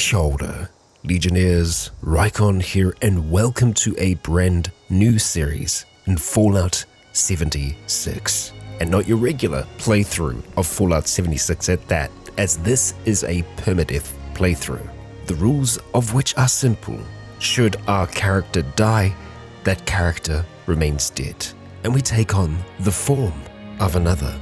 Kia Legionnaires, Rycon here, and welcome to a brand new series in Fallout 76. And not your regular playthrough of Fallout 76 at that, as this is a permadeath playthrough. The rules of which are simple. Should our character die, that character remains dead, and we take on the form of another.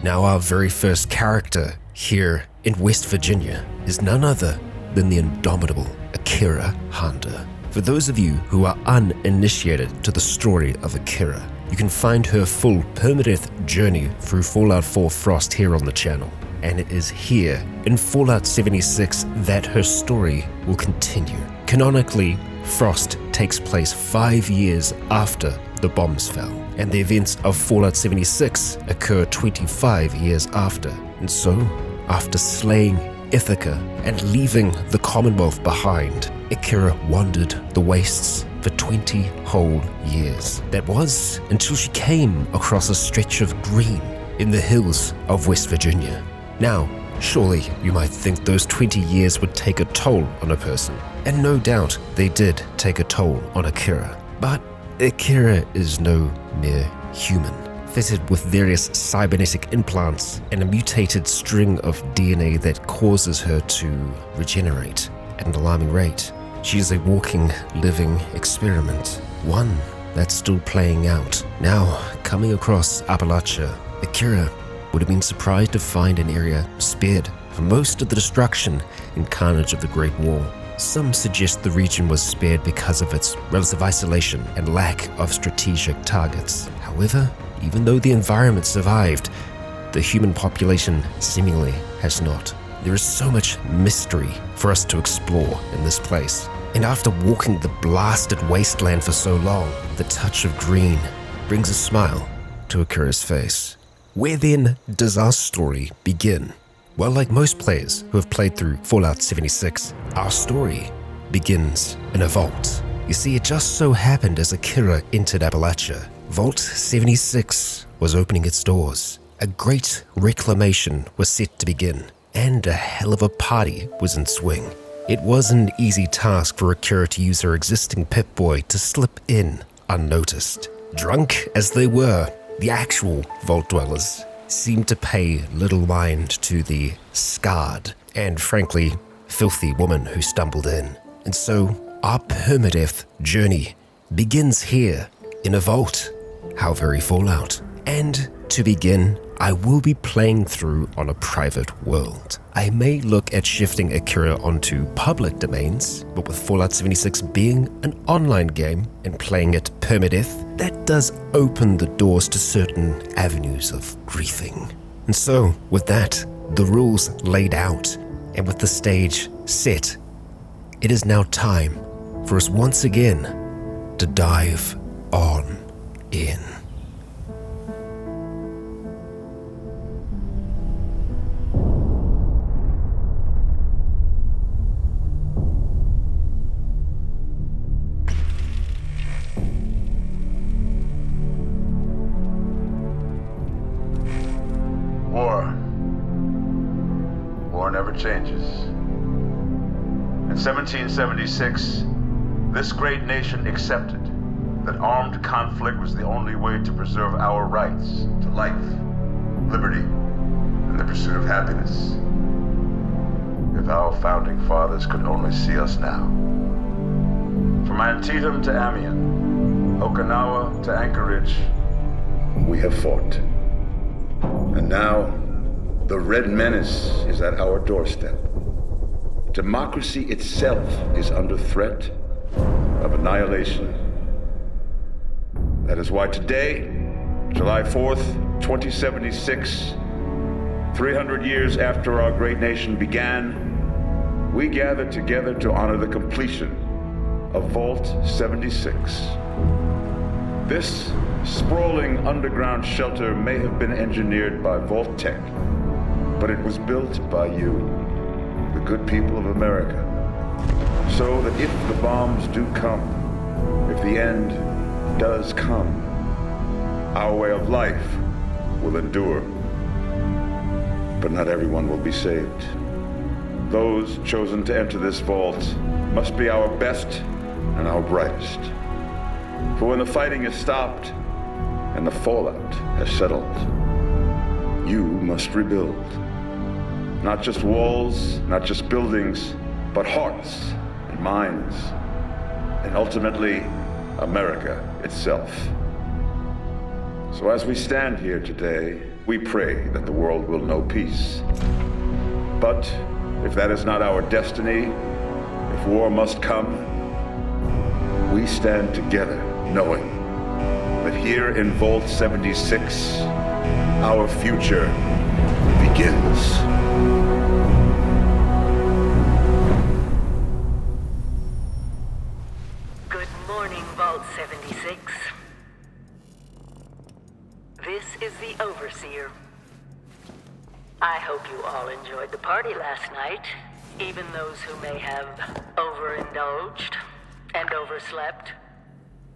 Now our very first character here in West Virginia is none other than the indomitable Akira Honda. For those of you who are uninitiated to the story of Akira, you can find her full permadeath journey through Fallout 4 Frost here on the channel. And it is here in Fallout 76 that her story will continue. Canonically, Frost takes place 5 years after the bombs fell, and the events of Fallout 76 occur 25 years after. And so, after slaying Ithaca and leaving the Commonwealth behind, Akira wandered the wastes for 20 whole years. That was until she came across a stretch of green in the hills of West Virginia. Now, surely you might think those 20 years would take a toll on a person, and no doubt they did take a toll on Akira. But Akira is no mere human. Fitted with various cybernetic implants and a mutated string of DNA that causes her to regenerate at an alarming rate. She is a walking, living experiment, one that's still playing out. Now, coming across Appalachia, Akira would have been surprised to find an area spared from most of the destruction and carnage of the Great War. Some suggest the region was spared because of its relative isolation and lack of strategic targets. However, even though the environment survived, the human population seemingly has not. There is so much mystery for us to explore in this place. And after walking the blasted wasteland for so long, the touch of green brings a smile to Akira's face. Where then does our story begin? Well, like most players who have played through Fallout 76, our story begins in a vault. You see, it just so happened as Akira entered Appalachia, Vault 76 was opening its doors. A great reclamation was set to begin, and a hell of a party was in swing. It was an easy task for Akira to use her existing Pip-Boy to slip in unnoticed. Drunk as they were, the actual Vault Dwellers seemed to pay little mind to the scarred and, frankly, filthy woman who stumbled in. And so, our permadeath journey begins here in a vault. How very Fallout. And to begin, I will be playing through on a private world. I may look at shifting Akira onto public domains, but with Fallout 76 being an online game and playing it permadeath, that does open the doors to certain avenues of griefing. And so, with that, the rules laid out, and with the stage set, it is now time for us once again to dive on in. War never changes. In 1776, this great nation accepted that armed conflict was the only way to preserve our rights to life, liberty, and the pursuit of happiness. If our founding fathers could only see us now. From Antietam to Amiens, Okinawa to Anchorage, we have fought. And now, the Red Menace is at our doorstep. Democracy itself is under threat of annihilation. That is why today, July 4th, 2076, 300 years after our great nation began, we gather together to honor the completion of Vault 76. This sprawling underground shelter may have been engineered by Vault Tech, but it was built by you, the good people of America, so that if the bombs do come, if the end does come, our way of life will endure. But not everyone will be saved. Those chosen to enter this vault must be our best and our brightest. For when the fighting is stopped and the fallout has settled, you must rebuild. Not just walls, not just buildings, but hearts and minds, and ultimately, America itself. So as we stand here today, we pray that the world will know peace. But if that is not our destiny, if war must come, we stand together knowing that here in Vault 76, our future begins. Good morning, Vault 76. This is the Overseer. I hope you all enjoyed the party last night, even those who may have overindulged and overslept.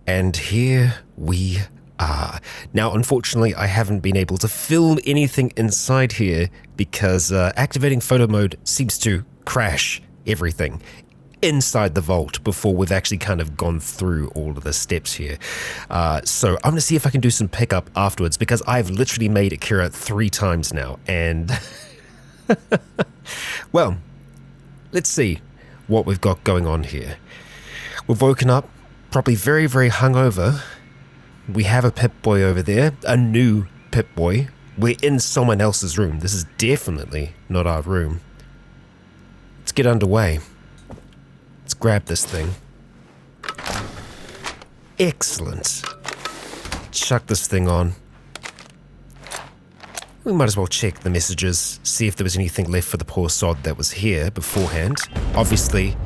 And here we are. Now, unfortunately, I haven't been able to film anything inside here because activating photo mode seems to crash everything inside the vault before we've actually kind of gone through all of the steps here. So I'm going to see if I can do some pickup afterwards because I've literally made Akira 3 times now. And, well, let's see what we've got going on here. We've woken up, probably very, very hungover. We have a Pip-Boy over there, a new Pip-Boy. We're in someone else's room. This is definitely not our room. Let's get underway. Let's grab this thing. Excellent. Chuck this thing on. We might as well check the messages, see if there was anything left for the poor sod that was here beforehand. Obviously,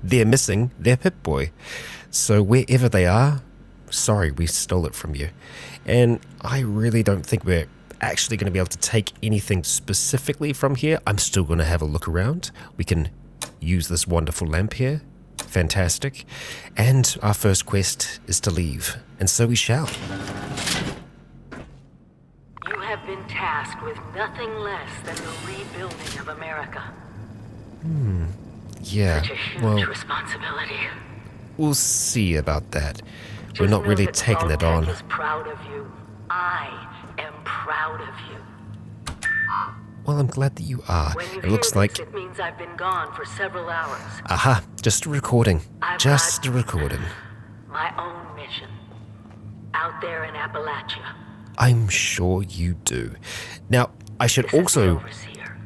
they're missing their Pip-Boy. So wherever they are, sorry, we stole it from you. And I really don't think we're actually going to be able to take anything specifically from here. I'm still going to have a look around. We can use this wonderful lamp here. Fantastic. And our first quest is to leave. And so we shall. You have been tasked with nothing less than the rebuilding of America. Yeah, Such a huge well, responsibility. we'll see about that. We're Just not know really that taking it on. Vault-Tec is proud of you. I am proud of you. Well, I'm glad that you are. When you It looks hear like... this, it means I've been gone for several hours. Aha, just a recording. I've Just got a recording. My own mission. Out there in Appalachia. I'm sure you do. Now, I should This is the also... Overseer.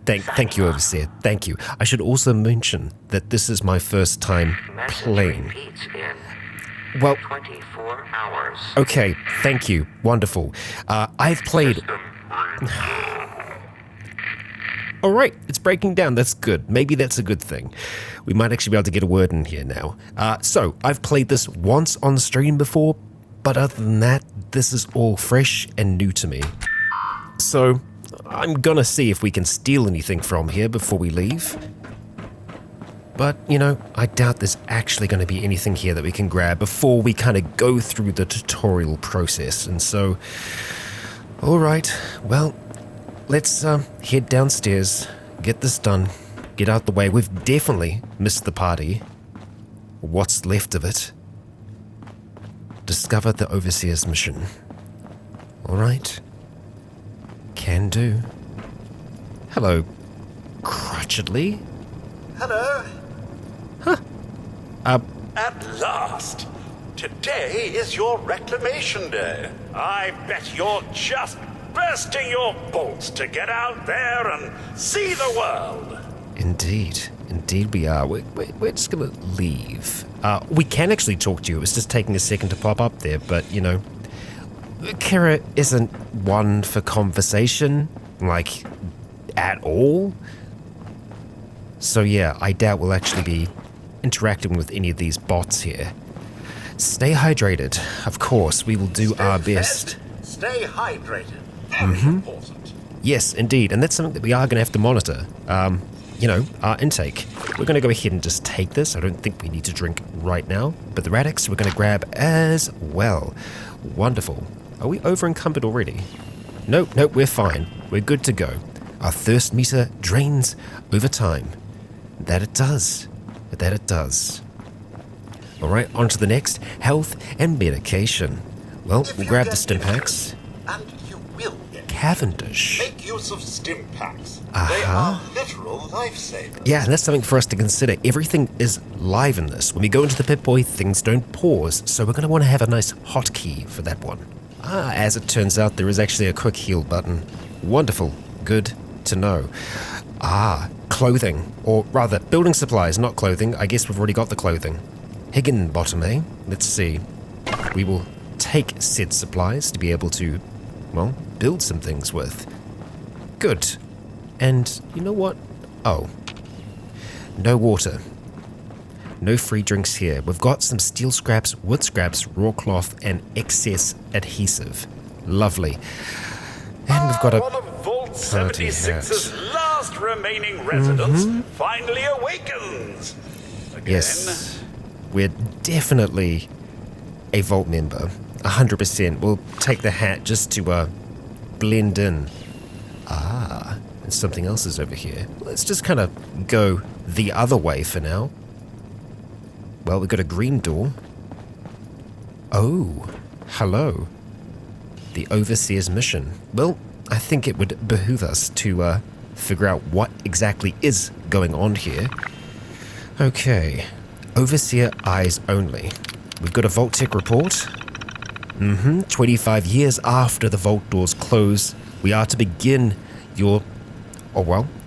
Thank you, Overseer. Thank you. I should also mention that this is my first time Message playing. repeats in Well, 24 hours. okay, thank you. Wonderful. I've played... All right, it's breaking down. That's good. Maybe that's a good thing. We might actually be able to get a word in here now. So, I've played this once on stream before, but other than that, this is all fresh and new to me. So, I'm gonna see if we can steal anything from here before we leave. But, you know, I doubt there's actually going to be anything here that we can grab before we kind of go through the tutorial process. And so, all right, well, let's head downstairs, get this done, get out the way. We've definitely missed the party. What's left of it? Discover the Overseer's mission. All right. Can do. Hello, Crotchedly. Hello. At last! Today is your reclamation day. I bet you're just bursting your bolts to get out there and see the world. Indeed. Indeed we are. We're just going to leave. We can actually talk to you. It was just taking a second to pop up there, but, you know, Akira isn't one for conversation, like, at all. So yeah, I doubt we'll actually be interacting with any of these bots here. Stay hydrated. Of course, we will do our best. Stay hydrated. Very important. Yes, indeed, and that's something that we are going to have to monitor. You know, our intake. We're going to go ahead and just take this. I don't think we need to drink right now, but the Radix we're going to grab as well. Wonderful. Are we over encumbered already? Nope, we're fine. We're good to go. Our thirst meter drains over time. That it does. Alright, on to the next. Health and medication. Well, we'll grab the stim packs. And you will get Cavendish. Make use of stim packs. Uh-huh. They are literal lifesavers. Yeah, and that's something for us to consider. Everything is live in this. When we go into the Pip-Boy, things don't pause, so we're going to want to have a nice hotkey for that one. As it turns out, there is actually a quick heal button. Wonderful. Good to know. Clothing. Or rather, building supplies, not clothing. I guess we've already got the clothing. Higginbottom, eh? Let's see. We will take said supplies to be able to, well, build some things with. Good. And you know what? Oh. No water. No free drinks here. We've got some steel scraps, wood scraps, raw cloth, and excess adhesive. Lovely. And we've got a one of Vault party 76's hat. last remaining residents finally awakens. Again. Yes. We're definitely a Vault member. 100%. We'll take the hat just to blend in. And something else is over here. Let's just kind of go the other way for now. Well, we've got a green door. Oh, hello. The Overseer's mission. Well, I think it would behoove us to figure out what exactly is going on here. Okay. Overseer eyes only. We've got a Vault Tech report. 25 years after the Vault doors close, we are to begin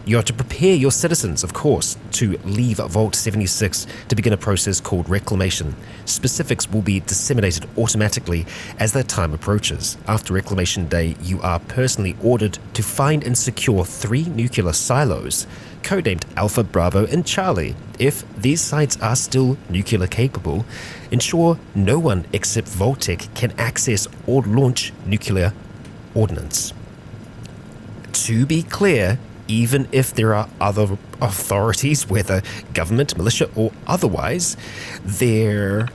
you are to prepare your citizens, of course, to leave Vault 76 to begin a process called reclamation. Specifics will be disseminated automatically as that time approaches. After Reclamation Day, you are personally ordered to find and secure 3 nuclear silos, codenamed Alpha, Bravo, and Charlie. If these sites are still nuclear capable, ensure no one except Vault-Tec can access or launch nuclear ordnance. To be clear, even if there are other authorities, whether government, militia, or otherwise, their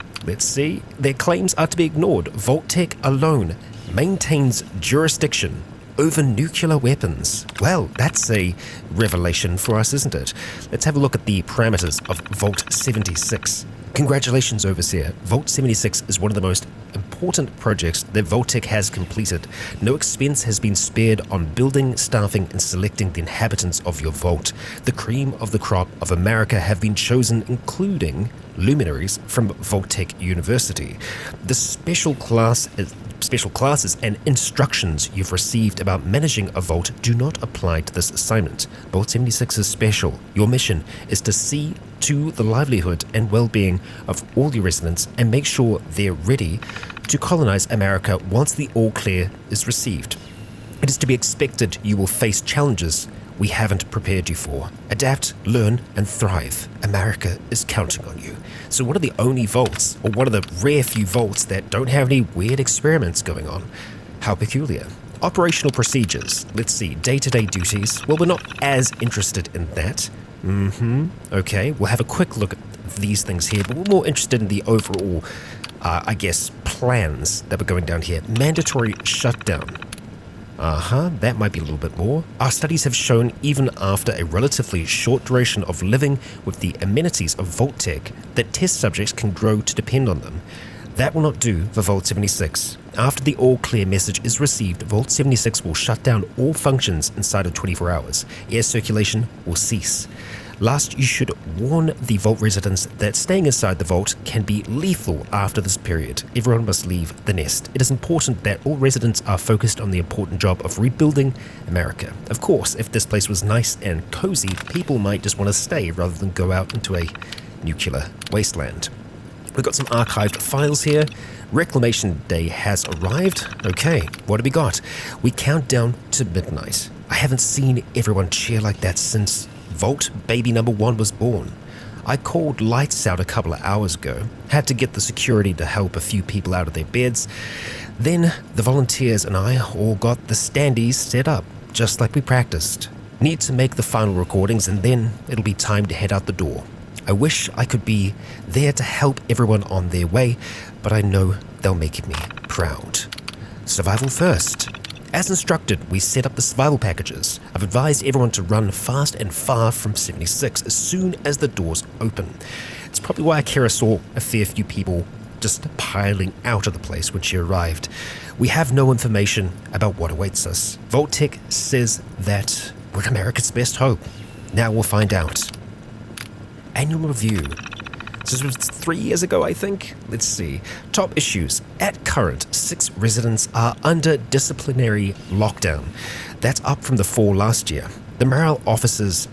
claims are to be ignored. Vault-Tec alone maintains jurisdiction over nuclear weapons. Well, that's a revelation for us, isn't it? Let's have a look at the parameters of Vault 76. Congratulations, Overseer. Vault 76 is one of the most important projects that Vault-Tec has completed. No expense has been spared on building, staffing, and selecting the inhabitants of your vault. The cream of the crop of America have been chosen, including luminaries from Vault-Tec University. The special classes and instructions you've received about managing a vault do not apply to this assignment. Vault 76 is special. Your mission is to see to the livelihood and well-being of all your residents and make sure they're ready to colonize America once the all-clear is received. It is to be expected you will face challenges we haven't prepared you for. Adapt, learn, and thrive. America is counting on you. So what are the only vaults, or what are the rare few vaults that don't have any weird experiments going on? How peculiar. Operational procedures. Let's see, day-to-day duties. Well, we're not as interested in that. Okay, we'll have a quick look at these things here, but we're more interested in the overall, plans that we're going down here. Mandatory shutdown. That might be a little bit more. Our studies have shown even after a relatively short duration of living with the amenities of Vault-Tec that test subjects can grow to depend on them. That will not do for Vault 76. After the all-clear message is received, Vault 76 will shut down all functions inside of 24 hours. Air circulation will cease. Last, you should warn the Vault residents that staying inside the Vault can be lethal after this period. Everyone must leave the nest. It is important that all residents are focused on the important job of rebuilding America. Of course, if this place was nice and cozy, people might just want to stay rather than go out into a nuclear wasteland. We've got some archived files here. Reclamation Day has arrived. Okay, what have we got? We count down to midnight. I haven't seen everyone cheer like that since Vault baby number 1 was born. I called lights out a couple of hours ago. Had to get the security to help a few people out of their beds. Then the volunteers and I all got the standees set up, just like we practiced. Need to make the final recordings and then it'll be time to head out the door. I wish I could be there to help everyone on their way, but I know they'll make me proud. Survival first. As instructed, we set up the survival packages. I've advised everyone to run fast and far from 76 as soon as the doors open. It's probably why Akira saw a fair few people just piling out of the place when she arrived. We have no information about what awaits us. Vault-Tec says that we're America's best hope. Now we'll find out. Annual review. This was 3 years ago, I think. Let's see. Top issues. At current, 6 residents are under disciplinary lockdown. That's up from the 4 last year. The morale officer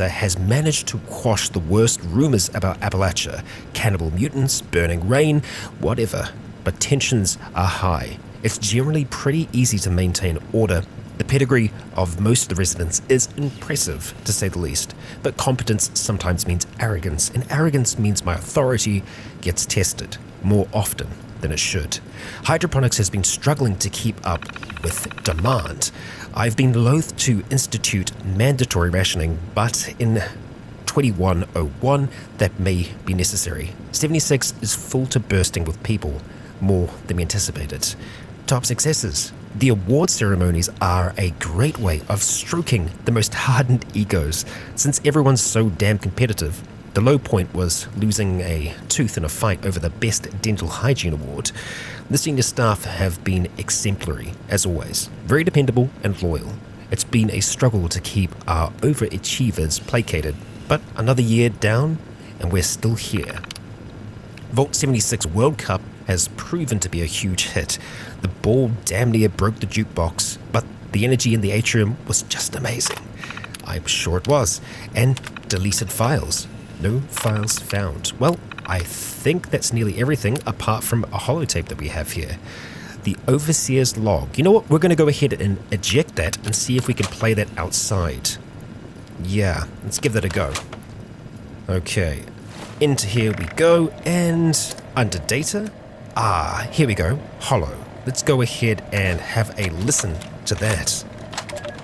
has managed to quash the worst rumors about Appalachia. Cannibal mutants, burning rain, whatever. But tensions are high. It's generally pretty easy to maintain order. The pedigree of most of the residents is impressive, to say the least, but competence sometimes means arrogance, and arrogance means my authority gets tested more often than it should. Hydroponics has been struggling to keep up with demand. I've been loath to institute mandatory rationing, but in 2101 that may be necessary. 76 is full to bursting with people, more than we anticipated. Top successes. The award ceremonies are a great way of stroking the most hardened egos. Since everyone's so damn competitive, the low point was losing a tooth in a fight over the Best Dental Hygiene Award. The senior staff have been exemplary, as always, very dependable and loyal. It's been a struggle to keep our overachievers placated, but another year down, and we're still here. Vault 76 World Cup has proven to be a huge hit. The ball damn near broke the jukebox, but the energy in the atrium was just amazing. I'm sure it was. And deleted files. No files found. Well, I think that's nearly everything apart from a holotape that we have here. The Overseer's log. You know what? We're going to go ahead and eject that and see if we can play that outside. Yeah, let's give that a go. Okay. Into here we go, and under data. Here we go. Holo. Let's go ahead and have a listen to that.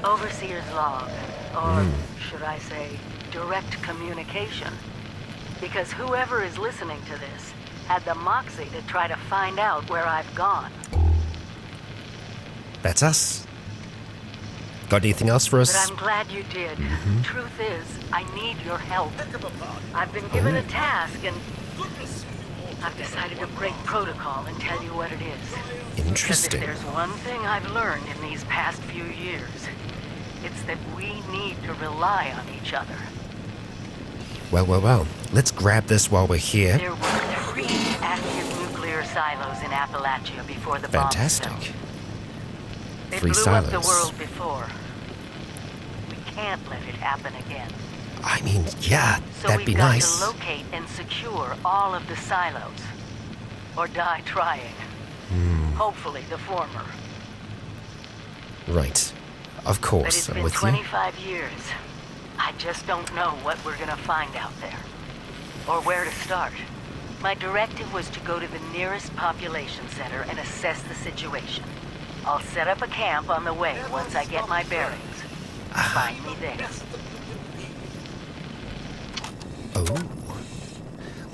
Overseer's log, or should I say, direct communication. Because whoever is listening to this had the moxie to try to find out where I've gone. That's us. Got anything else for us? But I'm glad you did. Truth is, I need your help. I've been given a task and I've decided to break protocol and tell you what it is. Interesting. Because if there's one thing I've learned in these past few years, it's that we need to rely on each other. Well. Let's grab this while we're here. There were 3 active nuclear silos in Appalachia before the bomb Fantastic. fell. They 3 blew silos. up the world before. We can't let it happen again. I mean, yeah, So that'd be we've got nice. to locate and secure all of the silos. Or die trying. Hopefully the former. Right. Of But course, it's I'm been with you. 25 years. I just don't know what we're gonna find out there. Or where to start. My directive was to go to the nearest population center and assess the situation. I'll set up a camp on the way once I get my bearings. Find me there. Oh.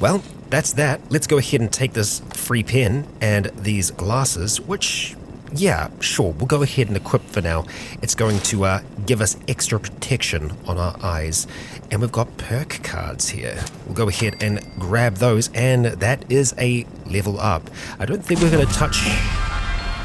Well, that's that. Let's go ahead and take this free pen and these glasses, which, yeah, sure, we'll go ahead and equip for now. It's going to give us extra protection on our eyes. And we've got perk cards here. We'll go ahead and grab those, and that is a level up. I don't think we're going to touch...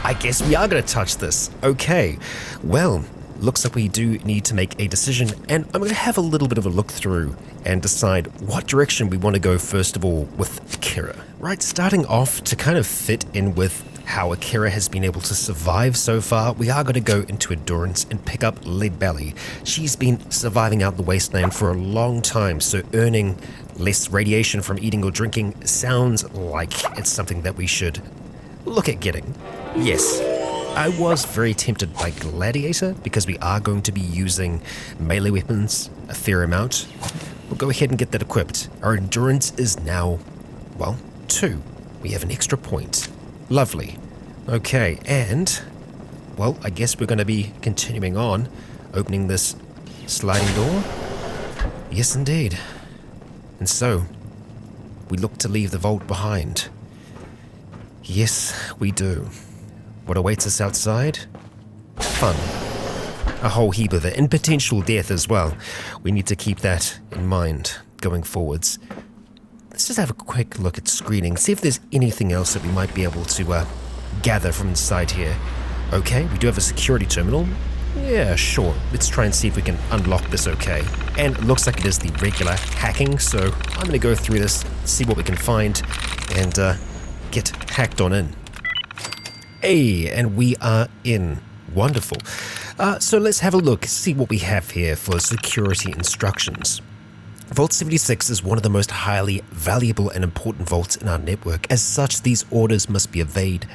I guess we are going to touch this. Okay, well... Looks like we do need to make a decision, and I'm going to have a little bit of a look through and decide what direction we want to go first of all with Akira. Right, starting off to kind of fit in with how Akira has been able to survive so far, we are going to go into endurance and pick up Lead Belly. She's been surviving out the wasteland for a long time, so earning less radiation from eating or drinking sounds like it's something that we should look at getting. Yes. I was very tempted by Gladiator because we are going to be using melee weapons a fair amount. We'll go ahead and get that equipped. Our endurance is now, well, 2. We have an extra point. Lovely. Okay, and, well, I guess we're going to be continuing on, opening this sliding door. Yes, indeed. And so, we look to leave the vault behind. Yes, we do. what awaits us outside? Fun. A whole heap of it, and potential death as well. We need to keep that in mind going forwards. Let's just have a quick look at screening, see if there's anything else that we might be able to gather from inside here. Okay, we do have a security terminal. Yeah, sure. Let's try and see if we can unlock this okay. And it looks like it is the regular hacking, so I'm going to go through this, see what we can find, and get hacked on in. Hey, and we are in. Wonderful. So let's have a look, see what we have here for security instructions. Vault 76 is one of the most highly valuable and important vaults in our network. As such, these orders must be obeyed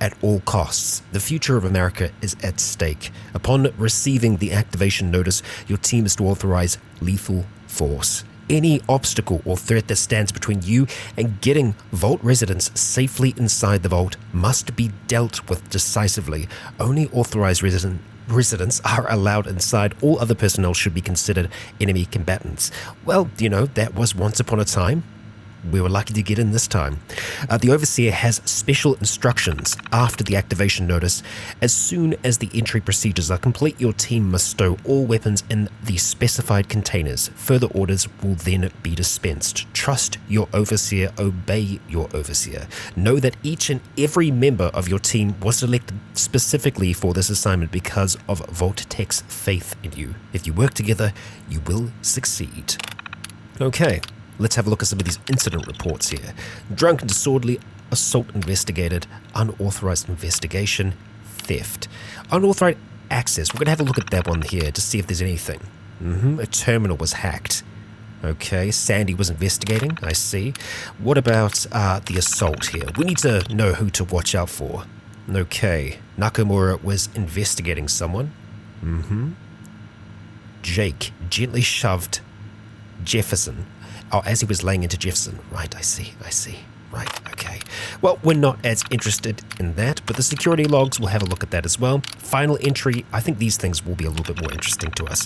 at all costs. The future of America is at stake. Upon receiving the activation notice, your team is to authorize lethal force. Any obstacle or threat that stands between you and getting vault residents safely inside the vault must be dealt with decisively. Only authorized residents are allowed inside. All other personnel should be considered enemy combatants. Well, that was once upon a time. We were lucky to get in this time. The Overseer has special instructions after the activation notice. As soon as the entry procedures are complete, your team must stow all weapons in the specified containers. Further orders will then be dispensed. Trust your Overseer, obey your Overseer. Know that each and every member of your team was selected specifically for this assignment because of Vault Tech's faith in you. If you work together, you will succeed. Okay. Let's have a look at some of these incident reports here. Drunk and disorderly assault investigated, unauthorized investigation, theft. Unauthorized access, we're going to have a look at that one here to see if there's anything. A terminal was hacked. Okay, Sandy was investigating, I see. What about the assault here? We need to know who to watch out for. Okay, Nakamura was investigating someone. Jake gently shoved Jefferson. Oh, as he was laying into Jefferson. Right, I see. Right, okay. Well, we're not as interested in that, but the security logs, we'll have a look at that as well. Final entry, I think these things will be a little bit more interesting to us.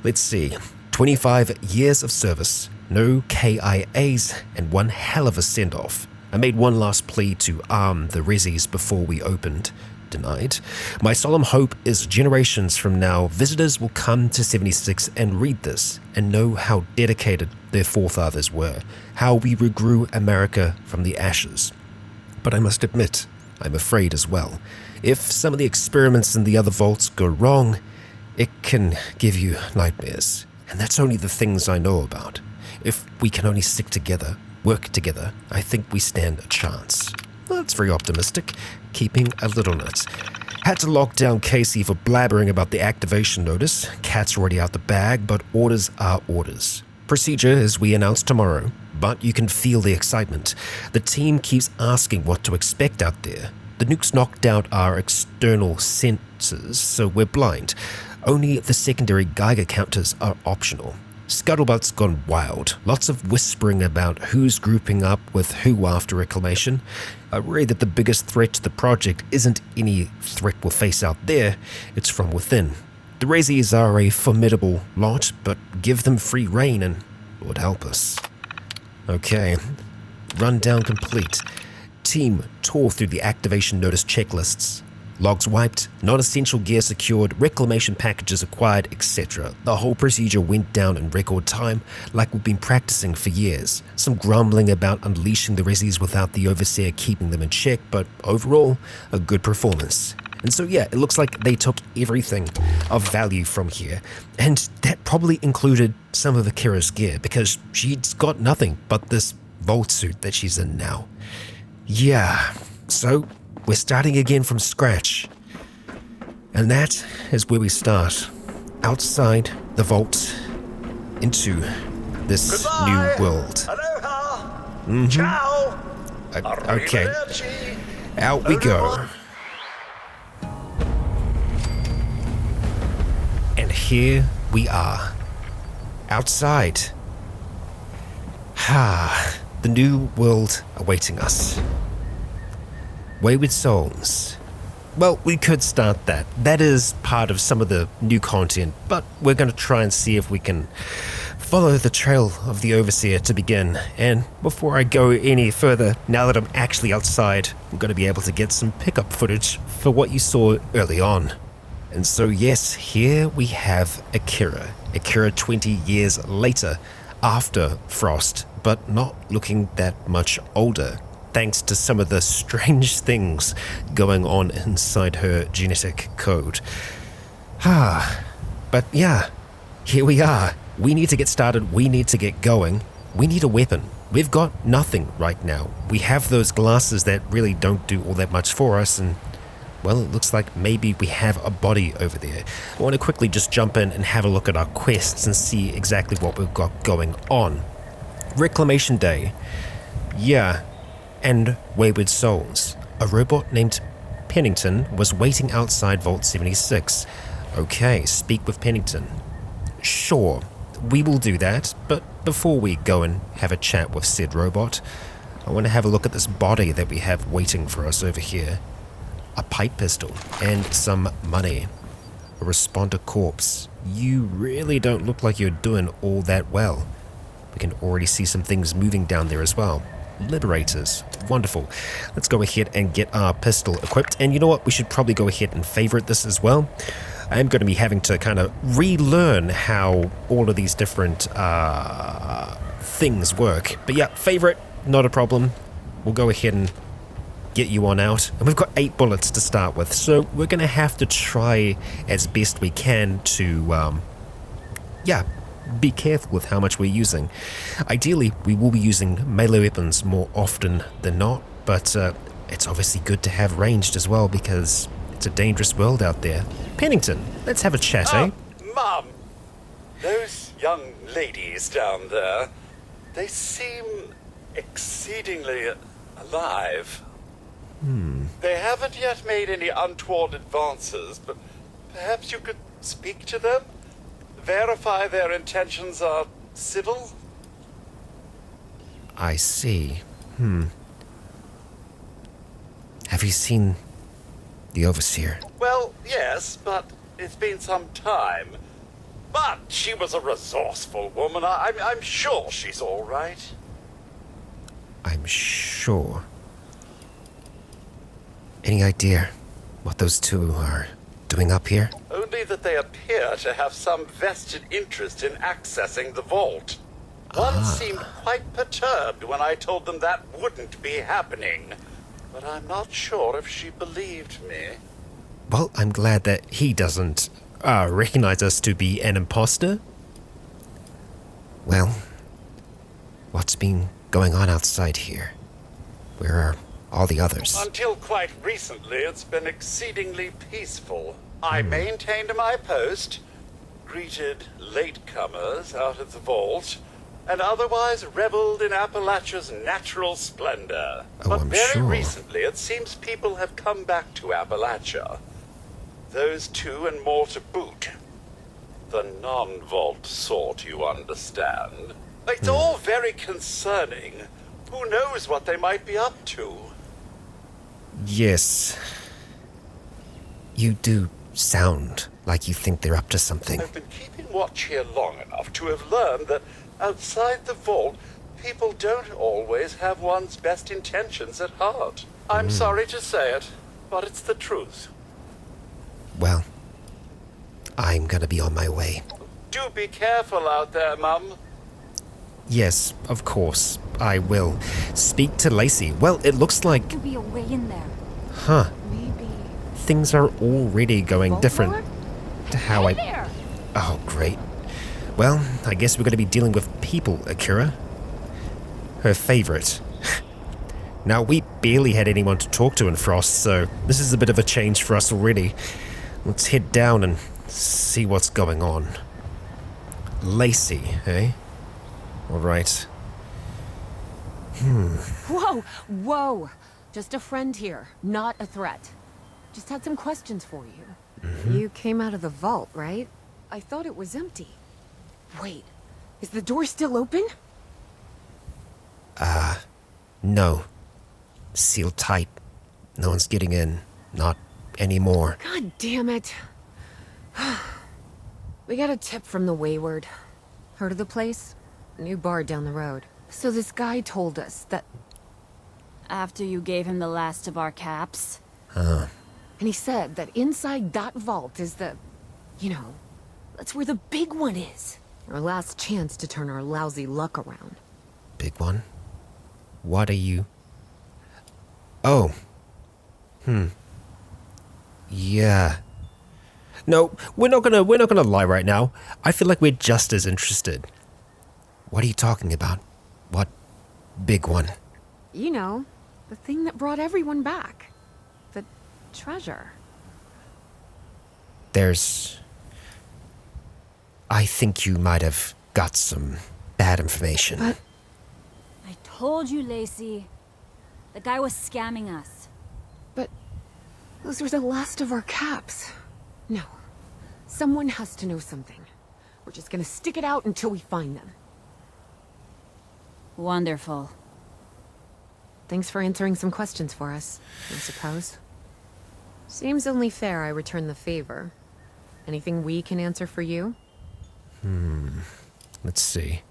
Let's see. 25 years of service, no KIAs, and one hell of a send-off. I made one last plea to arm the resis before we opened. Denied. My solemn hope is generations from now, visitors will come to 76 and read this and know how dedicated their forefathers were, how we regrew America from the ashes. But I must admit, I'm afraid as well. If some of the experiments in the other vaults go wrong, it can give you nightmares. And that's only the things I know about. If we can only stick together, work together, I think we stand a chance. Well, that's very optimistic. Keeping a little nut. Had to lock down Casey for blabbering about the activation notice. Cat's already out the bag, but orders are orders. Procedure as we announce tomorrow, but you can feel the excitement. The team keeps asking what to expect out there. The nukes knocked out our external sensors, so we're blind. Only the secondary Geiger counters are optional. Scuttlebutt's gone wild. Lots of whispering about who's grouping up with who after reclamation. I worry that the biggest threat to the project isn't any threat we'll face out there, it's from within. The Resis are a formidable lot, but give them free rein and Lord help us. Okay, rundown complete. Team tore through the activation notice checklists. Logs wiped, non-essential gear secured, reclamation packages acquired, etc. The whole procedure went down in record time, like we've been practicing for years. Some grumbling about unleashing the resis without the Overseer keeping them in check, but overall, a good performance. And so yeah, it looks like they took everything of value from here, and that probably included some of Akira's gear, because she's got nothing but this vault suit that she's in now. Yeah, so we're starting again from scratch. And that is where we start. Outside the vault, into this Goodbye. new world. Aloha. Ciao. Okay, Arrivederci. out we go. And here we are. Outside. The new world awaiting us. Wayward Souls. Well, we could start that. That is part of some of the new content, but we're going to try and see if we can follow the trail of the Overseer to begin, and before I go any further, now that I'm actually outside, I'm going to be able to get some pickup footage for what you saw early on. And so yes, here we have Akira. Akira 20 years later, after Frost, but not looking that much older, thanks to some of the strange things going on inside her genetic code. But yeah, here we are. We need to get started, we need to get going. We need a weapon. We've got nothing right now. We have those glasses that really don't do all that much for us, and well, it looks like maybe we have a body over there. I want to quickly just jump in and have a look at our quests and see exactly what we've got going on. Reclamation Day. Yeah. And Wayward Souls. A robot named Pennington was waiting outside Vault 76. Okay, speak with Pennington. Sure, we will do that, but before we go and have a chat with said robot, I want to have a look at this body that we have waiting for us over here. A pipe pistol and some money. A responder corpse. You really don't look like you're doing all that well. We can already see some things moving down there as well. Liberators. Wonderful. Let's go ahead and get our pistol equipped. And you know what? We should probably go ahead and favorite this as well. I am going to be having to kind of relearn how all of these different things work. But yeah, favorite, not a problem. We'll go ahead and get you on out. And we've got 8 bullets to start with, so we're going to have to try as best we can to, be careful with how much we're using. Ideally, we will be using melee weapons more often than not, but it's obviously good to have ranged as well because it's a dangerous world out there. Pennington, let's have a chat, eh? Mum, those young ladies down there, they seem exceedingly alive. They haven't yet made any untoward advances, but perhaps you could speak to them? Verify their intentions are civil? I see. Have you seen the Overseer? Well, yes, but it's been some time. But she was a resourceful woman. I'm sure she's all right. I'm sure. Any idea what those two are doing up here? Only that they appear to have some vested interest in accessing the vault. One seemed quite perturbed when I told them that wouldn't be happening. But I'm not sure if she believed me. Well, I'm glad that he doesn't recognize us to be an imposter. Well, what's been going on outside here? Where are all the others? Until quite recently, it's been exceedingly peaceful. I maintained my post, greeted latecomers out of the vault, and otherwise reveled in Appalachia's natural splendor. But I'm very sure. recently, it seems people have come back to Appalachia. Those two and more to boot. The non-vault sort, you understand. It's all very concerning. Who knows what they might be up to? Yes. You do sound like you think they're up to something. I've been keeping watch here long enough to have learned that outside the vault, people don't always have one's best intentions at heart. I'm sorry to say it, but it's the truth. Well, I'm gonna be on my way. Do be careful out there, Mum. Yes, of course, I will. Speak to Lacey. Well, it looks like... Could be a way in there. Huh. Maybe. Things are already going Vault different door? to how Hey I... there! Oh, great. Well, I guess we're going to be dealing with people, Akira. Her favorite. Now, we barely had anyone to talk to in Frost, so this is a bit of a change for us already. Let's head down and see what's going on. Lacey, eh? All right. Whoa! Just a friend here, not a threat. Just had some questions for you. You came out of the vault, right? I thought it was empty. Wait, is the door still open? No. Sealed tight. No one's getting in. Not anymore. God damn it. We got a tip from the Wayward. Heard of the place? New bar down the road. So this guy told us that... After you gave him the last of our caps? And he said that inside that vault is the... You know, that's where the big one is. Our last chance to turn our lousy luck around. Big one? What are you... Oh. Yeah. No, we're not gonna lie right now. I feel like we're just as interested. What are you talking about? What big one? You know, the thing that brought everyone back. The treasure. I think you might have got some bad information. But... I told you, Lacey. The guy was scamming us. But... those were the last of our caps. No. Someone has to know something. We're just gonna stick it out until we find them. Wonderful. Thanks for answering some questions for us, I suppose. Seems only fair I return the favor. Anything we can answer for you? Let's see.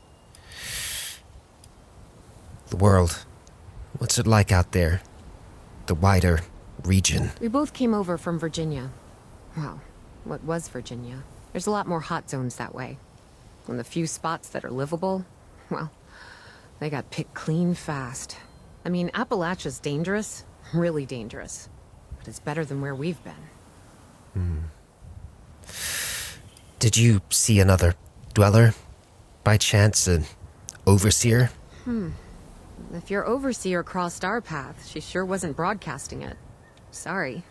The world. What's it like out there? The wider region. We both came over from Virginia. Well, what was Virginia? There's a lot more hot zones that way. And the few spots that are livable, well, they got picked clean fast. I mean, Appalachia's dangerous, really dangerous. But it's better than where we've been. Did you see another dweller? By chance, an overseer? If your overseer crossed our path, she sure wasn't broadcasting it. Sorry.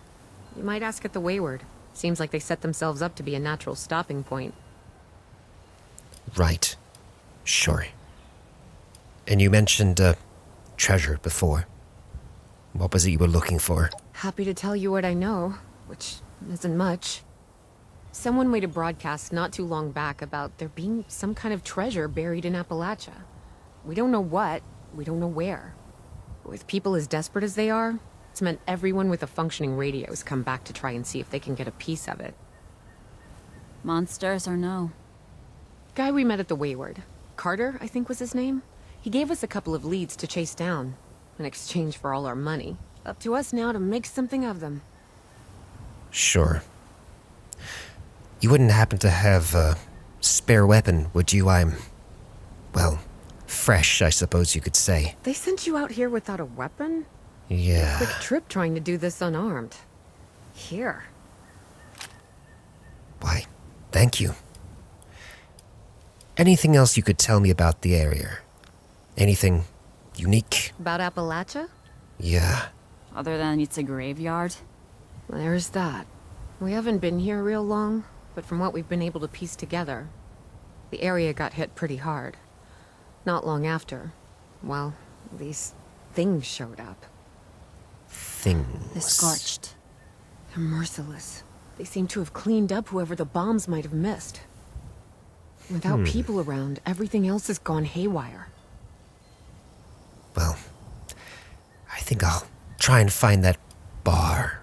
You might ask at the Wayward. Seems like they set themselves up to be a natural stopping point. Right. Sure. And you mentioned treasure before. What was it you were looking for? Happy to tell you what I know, which isn't much. Someone made a broadcast not too long back about there being some kind of treasure buried in Appalachia. We don't know what, we don't know where. But with people as desperate as they are, it's meant everyone with a functioning radio has come back to try and see if they can get a piece of it. Monsters or no? Guy we met at the Wayward. Carter, I think was his name. He gave us a couple of leads to chase down, in exchange for all our money. Up to us now to make something of them. Sure. You wouldn't happen to have a spare weapon, would you? Well, fresh, I suppose you could say. They sent you out here without a weapon? Yeah. Quick trip trying to do this unarmed. Here. Why, thank you. Anything else you could tell me about the area? Anything unique? About Appalachia? Yeah. Other than it's a graveyard? There's that. We haven't been here real long, but from what we've been able to piece together, the area got hit pretty hard. Not long after, well, these things showed up. Things? The Scorched. They're merciless. They seem to have cleaned up whoever the bombs might have missed. Without people around, everything else has gone haywire. Well, I think I'll try and find that bar.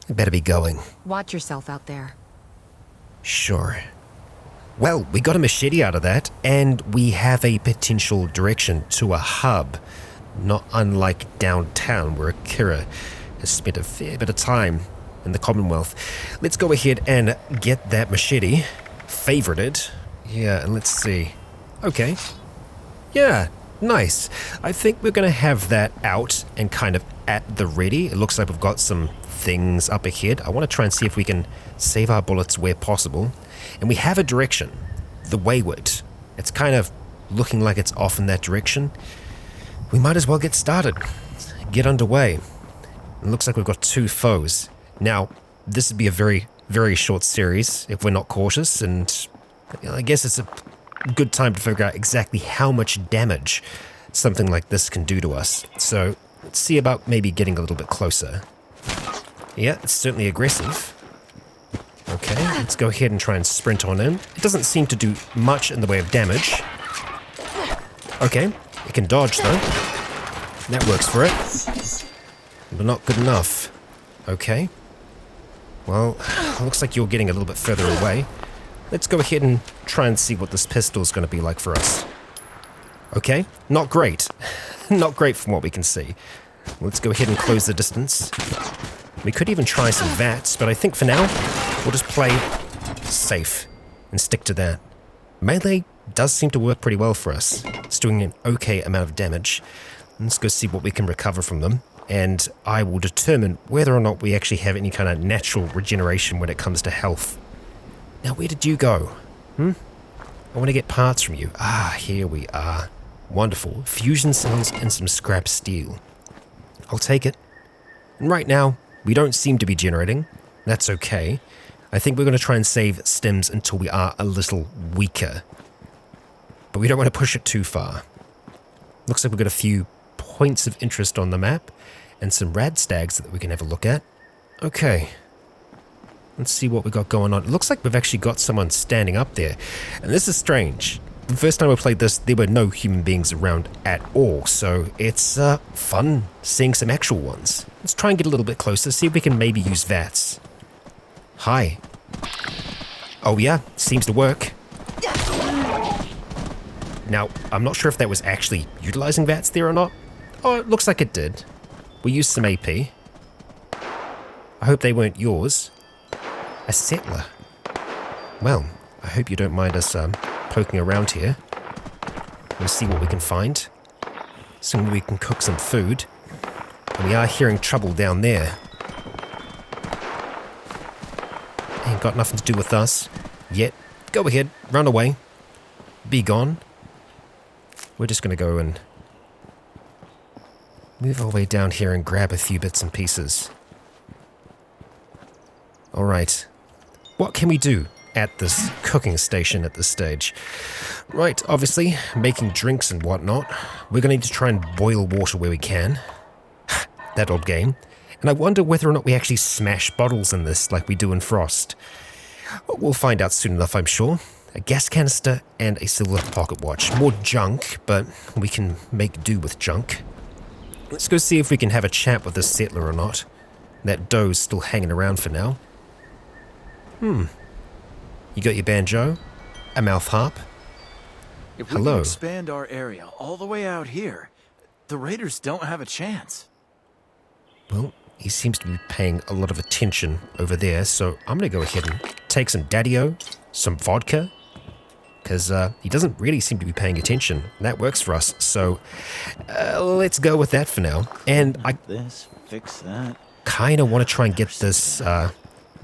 I better be going. Watch yourself out there. Sure. Well, we got a machete out of that, and we have a potential direction to a hub. Not unlike downtown, where Akira has spent a fair bit of time in the Commonwealth. Let's go ahead and get that machete. Favorite it. Yeah, and let's see. Okay. Yeah, nice. I think we're going to have that out and kind of at the ready. It looks like we've got some things up ahead. I want to try and see if we can save our bullets where possible. And we have a direction. The Wayward. It's kind of looking like it's off in that direction. We might as well get started. Get underway. It looks like we've got two foes. Now, this would be a very, very short series if we're not cautious, and I guess it's a good time to figure out exactly how much damage something like this can do to us. So, let's see about maybe getting a little bit closer. Yeah, it's certainly aggressive. Okay, let's go ahead and try and sprint on in. It doesn't seem to do much in the way of damage. Okay, it can dodge though. That works for it. But not good enough. Okay. Well, looks like you're getting a little bit further away. let's go ahead and try and see what this pistol is going to be like for us. Okay, not great. Not great from what we can see. Let's go ahead and close the distance. We could even try some VATs, but I think for now, we'll just play safe and stick to that. Melee does seem to work pretty well for us. It's doing an okay amount of damage. Let's go see what we can recover from them, and I will determine whether or not we actually have any kind of natural regeneration when it comes to health. Now, where did you go? I want to get parts from you. Ah, here we are. Wonderful. Fusion cells and some scrap steel. I'll take it. And right now, we don't seem to be generating. That's okay. I think we're going to try and save stems until we are a little weaker. But we don't want to push it too far. Looks like we've got a few points of interest on the map and some rad stags that we can have a look at. Okay. Let's see what we got going on. It looks like we've actually got someone standing up there. And this is strange. The first time I played this, there were no human beings around at all. So it's fun seeing some actual ones. Let's try and get a little bit closer, see if we can maybe use VATs. Hi. Oh yeah, seems to work. Now, I'm not sure if that was actually utilizing VATs there or not. Oh, it looks like it did. We used some AP. I hope they weren't yours. A settler. Well, I hope you don't mind us poking around here. We'll see what we can find. Soon we can cook some food. And we are hearing trouble down there. Ain't got nothing to do with us yet. Go ahead, run away. Be gone. We're just going to go and move our way down here and grab a few bits and pieces. Alright. What can we do at this cooking station at this stage? Right, obviously, making drinks and whatnot. We're going to need to try and boil water where we can. That old game. And I wonder whether or not we actually smash bottles in this like we do in Frost. We'll find out soon enough, I'm sure. A gas canister and a silver pocket watch. More junk, but we can make do with junk. Let's go see if we can have a chat with this settler or not. That dough's still hanging around for now. You got your banjo? A mouth harp? If we can expand our area all the way out here, the raiders don't have a chance. Well, he seems to be paying a lot of attention over there, so I'm going to go ahead and take some daddy-o, some vodka, because he doesn't really seem to be paying attention. That works for us, so let's go with that for now. And I fix that. Kind of want to try and get this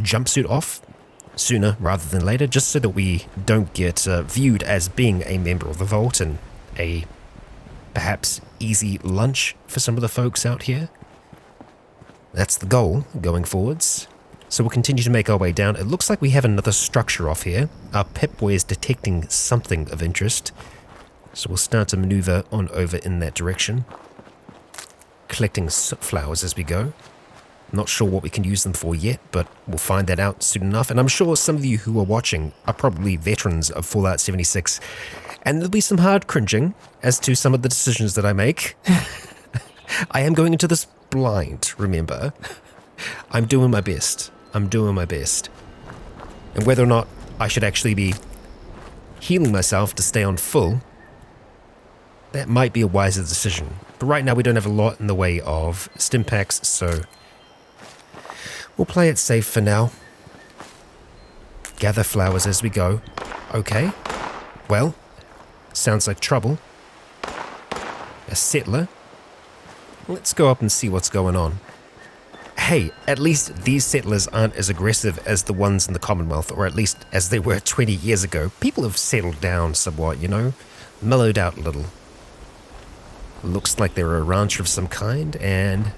jumpsuit off sooner rather than later, just so that we don't get viewed as being a member of the Vault and a perhaps easy lunch for some of the folks out here. That's the goal going forwards. So we'll continue to make our way down. It looks like we have another structure off here. Our Pip-Boy is detecting something of interest. So we'll start to maneuver on over in that direction. Collecting soot flowers as we go. Not sure what we can use them for yet, but we'll find that out soon enough. And I'm sure some of you who are watching are probably veterans of Fallout 76. And there'll be some hard cringing as to some of the decisions that I make. I am going into this blind, remember. I'm doing my best. I'm doing my best. And whether or not I should actually be healing myself to stay on full, that might be a wiser decision. But right now we don't have a lot in the way of stim packs, so we'll play it safe for now. Gather flowers as we go. Okay. Well, sounds like trouble. A settler. Let's go up and see what's going on. Hey, at least these settlers aren't as aggressive as the ones in the Commonwealth, or at least as they were 20 years ago. People have settled down somewhat, you know, mellowed out a little. Looks like they're a rancher of some kind, and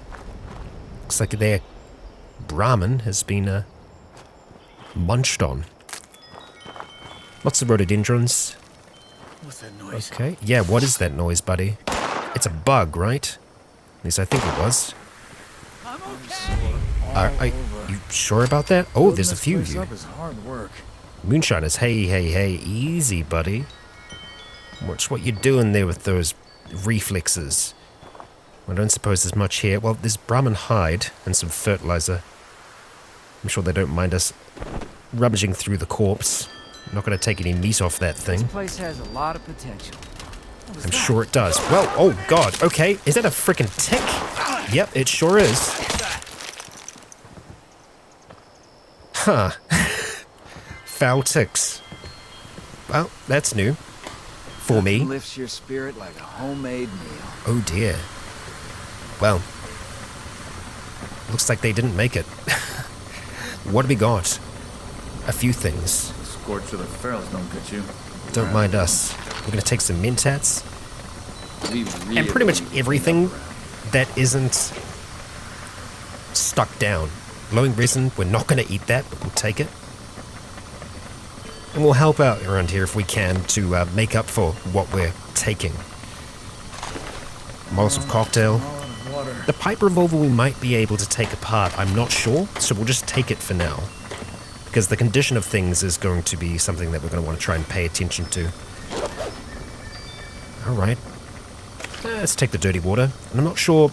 looks like their Brahmin has been munched on. Lots of rhododendrons. What's that noise? Okay, yeah, what is that noise, buddy? It's a bug, right? At least I think it was. Are you sure about that? Oh, there's a few of you. Moonshiners, hey, easy, buddy. Watch what you're doing there with those reflexes. I don't suppose there's much here. Well, there's Brahmin hide and some fertilizer. I'm sure they don't mind us rummaging through the corpse. I'm not going to take any meat off that thing. This place has a lot of potential. I'm sure it does. Well, oh god, okay. Is that a freaking tick? Yep, it sure is. Huh. Foul ticks. Well, that's new. For me. Lifts your spirit like a homemade meal. Oh dear. Well, looks like they didn't make it. What have we got? A few things. Scorch of the ferals don't get you. Don't mind us. We're going to take some mentats. And pretty much everything that isn't stuck down. Glowing resin, we're not going to eat that, but we'll take it. And we'll help out around here if we can to make up for what we're taking. Molotov cocktail. The pipe revolver we might be able to take apart, I'm not sure, so we'll just take it for now. Because the condition of things is going to be something that we're going to want to try and pay attention to. Alright. Let's take the dirty water. And I'm not sure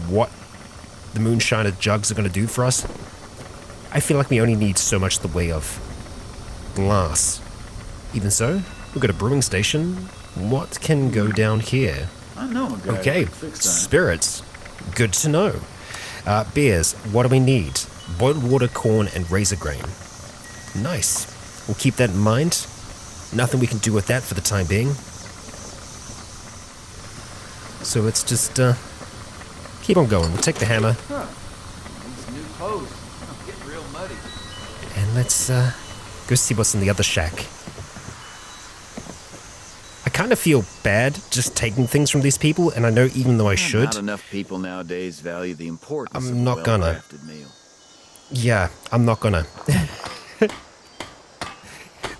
what the moonshiner jugs are going to do for us. I feel like we only need so much the way of glass. Even so, we've got a brewing station. What can go down here? I know a guy. Okay, spirits. Good to know. Beers, what do we need? Boiled water, corn, and razor grain. Nice. We'll keep that in mind. Nothing we can do with that for the time being. So let's just keep on going. We'll take the hammer. These new clothes get real muddy. And let's go see what's in the other shack. I kind of feel bad just taking things from these people, and I know even though I should, Not enough people nowadays value the importance I'm of not a gonna. well-crafted meal. Yeah, I'm not gonna.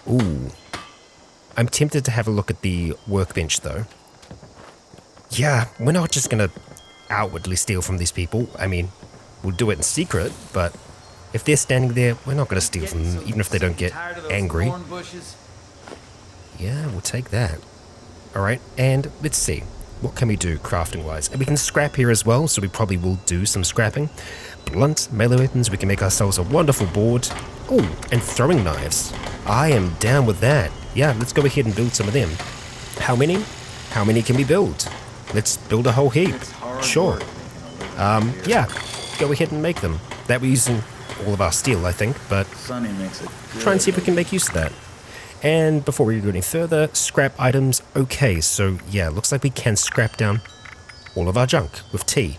Ooh. I'm tempted to have a look at the workbench, though. Yeah, we're not just gonna outwardly steal from these people. I mean, we'll do it in secret, but if they're standing there, we're not gonna steal from them, even if they don't get angry. Yeah, we'll take that. Alright, and let's see. What can we do crafting-wise? And we can scrap here as well, so we probably will do some scrapping. Blunt melee weapons, we can make ourselves a wonderful board. Oh, and throwing knives. I am down with that. Yeah, let's go ahead and build some of them. How many? How many can we build? Let's build a whole heap. Sure. Yeah, go ahead and make them. That we're using all of our steel, I think, but Sonny makes it try and see if we can make use of that. And before we go any further, scrap items. Okay, so yeah, looks like we can scrap down all of our junk with tea.